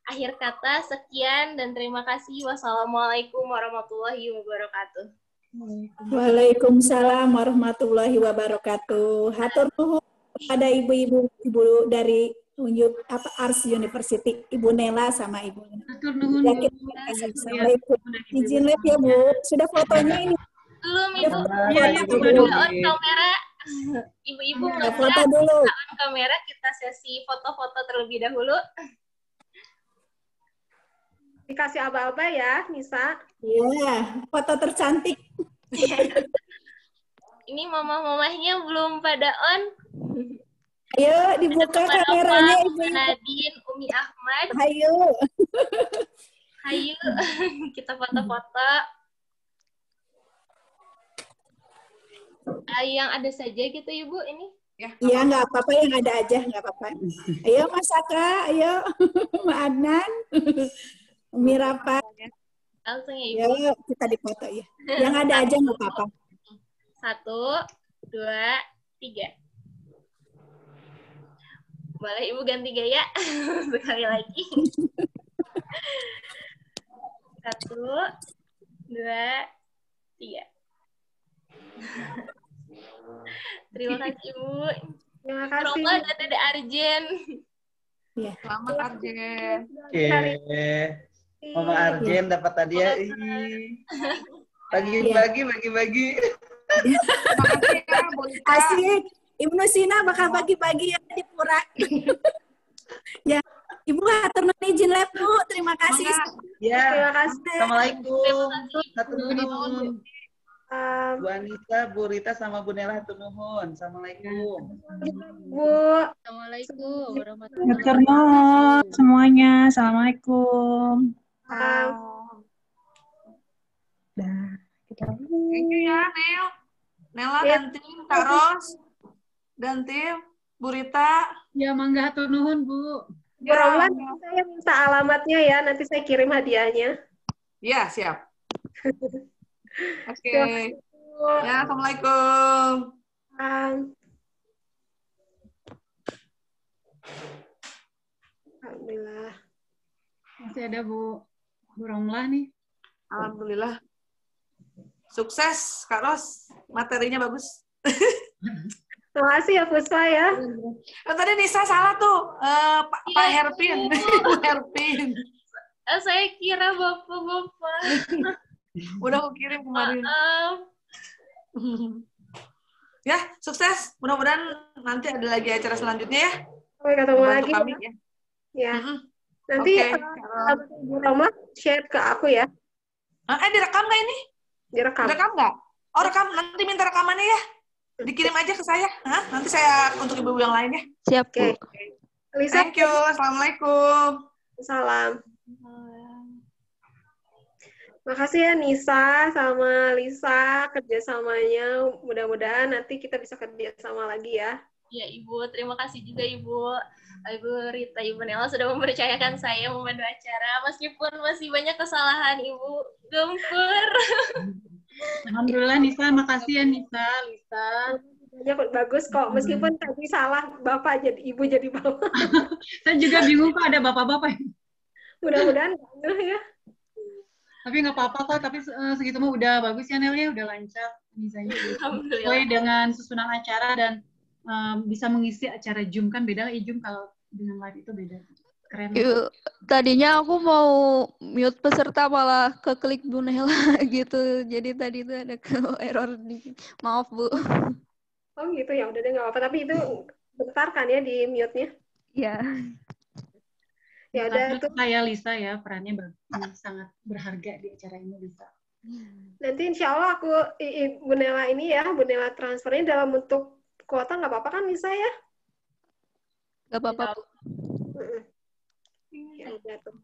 Akhir kata, sekian dan terima kasih. Wassalamualaikum warahmatullahi wabarakatuh. Waalaikumsalam warahmatullahi wabarakatuh. Hatur nuhun kepada ibu-ibu dari Ars University, Ibu Nela sama Ibu. Hatur nuhun. Assalamualaikum. Izin lihat ya Bu, sudah fotonya ini. Belum Ibu. Iya, on kamera. Ibu-ibu foto dulu. On kamera, kita sesi foto-foto terlebih dahulu. Dikasih aba-aba ya, Nisa. Iya, foto tercantik. Ini mama-mamahnya belum pada on. Ayo dibuka kameranya Ibu. Nadine, Umi Ahmad. Ayo. Ayo, kita foto-foto. Yang ada saja gitu Ibu ini. Iya, nggak apa-apa, yang ada aja, nggak apa-apa. Ayo Mas Aka, ayo Mbak Adnan, Umi Rafa. Langsung ya Ibu. Ayo kita difoto ya. Yang ada aja nggak apa-apa. 1, 2, 3. Boleh Ibu ganti gaya sekali lagi. 1, 2, 3. Terima kasih Ibu. Terima kasih. Romlah dan Dede Arjen. Ya. Selamat Arjen. Oke. Mama Arjen dapat hadiah. Bagi-bagi. Asik. Ibnu Sina bakal bagi-bagi ya di Pura. Ya, Ibu hatur nuhun izin live Bu. Terima kasih. Ya. Terima kasih. Assalamualaikum. Hatur nuhun. Um, Bu Anissa, Bu Rita, sama Bu Nela hatur nuhun. Assalamualaikum. Bu. Assalamualaikum warahmatullahi Hatur nuhun semuanya. Assalamualaikum. Dah, kita Thank you ya, Nel. Nela Ya. dan tim, Kak Ros dan tim, Bu Rita. Ya, mangga hatur nuhun, Bu. Bu Romlan, saya minta alamatnya ya, nanti saya kirim hadiahnya. Ya, siap. Oke. Terima kasih, Bu. Ya, Assalamualaikum. Alhamdulillah. Masih ada Bu Romlah nih. Alhamdulillah. Sukses, Kak Ros. Materinya bagus. Terima kasih ya Puspa ya. Tadi Nisa salah tuh. Pak Herpin. Bu Herpin. Saya kira bapak-bapak. Udah aku kirim kemarin. Maaf. Ya, sukses. Mudah-mudahan nanti ada lagi acara selanjutnya ya. Sampai ketemu Bantu lagi kami ya. ya. Ya. Mm-mm. Nanti Oke. Bu Romlah share ke aku ya. Direkam nggak ini? Direkam. Rekam nggak? Oh, rekam. Nanti minta rekamannya ya. Dikirim aja ke saya. Nanti saya untuk ibu yang lainnya. siap, Bu. Oke. Lisa, Thank you. Assalamualaikum. salam. Makasih ya Nisa sama Lisa kerjasamanya. Mudah-mudahan nanti kita bisa kerjasama lagi ya. Ya Ibu, terima kasih juga Ibu. Ibu Rita, Ibu Nela sudah mempercayakan saya memandu acara. Meskipun masih banyak kesalahan Ibu, gempur. Alhamdulillah, Nisa. Makasih ya, Nisa. Lisa. Banyak bagus kok. Meskipun tadi salah Bapak jadi Ibu jadi Bapak. Saya juga bingung kok ada bapak-bapak. Mudah-mudahan enggak ya. Tapi nggak apa-apa kok. Tapi segitu mah udah bagus ya, Nel ya. Udah lancar. Misalnya Alhamdulillah. sesuai dengan susunan acara dan bisa mengisi acara Zoom. Kan beda Zoom kalau dengan live itu beda. Keren. Tadinya aku mau mute peserta malah keklik Bu Nela gitu. Jadi tadi itu ada error dikit. Maaf, Bu. Oh gitu ya, udah deh nggak apa-apa. Tapi itu bentar kan ya di mute-nya. Ya. Ya udah Tapi tuh. saya Lisa ya, perannya sangat berharga di acara ini, Lisa. Nanti insya Allah aku Bu Nela ini ya, Bu Nela transfernya dalam bentuk kuota nggak apa-apa kan Lisa ya? Gak apa-apa, Bu. Ya udah tuh.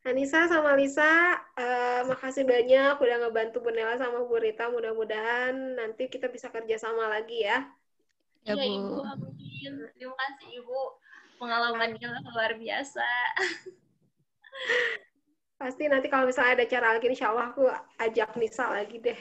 Anissa sama Lisa, makasih banyak udah ngebantu Bu Nela sama Bu Rita. Mudah-mudahan nanti kita bisa kerja sama lagi ya. Ya, Iya Bu. Ibu, amin. Terima kasih Ibu. Pengalamannya luar biasa. Pasti nanti kalau misalnya ada acara lagi, insya Allah aku ajak Nisa lagi deh.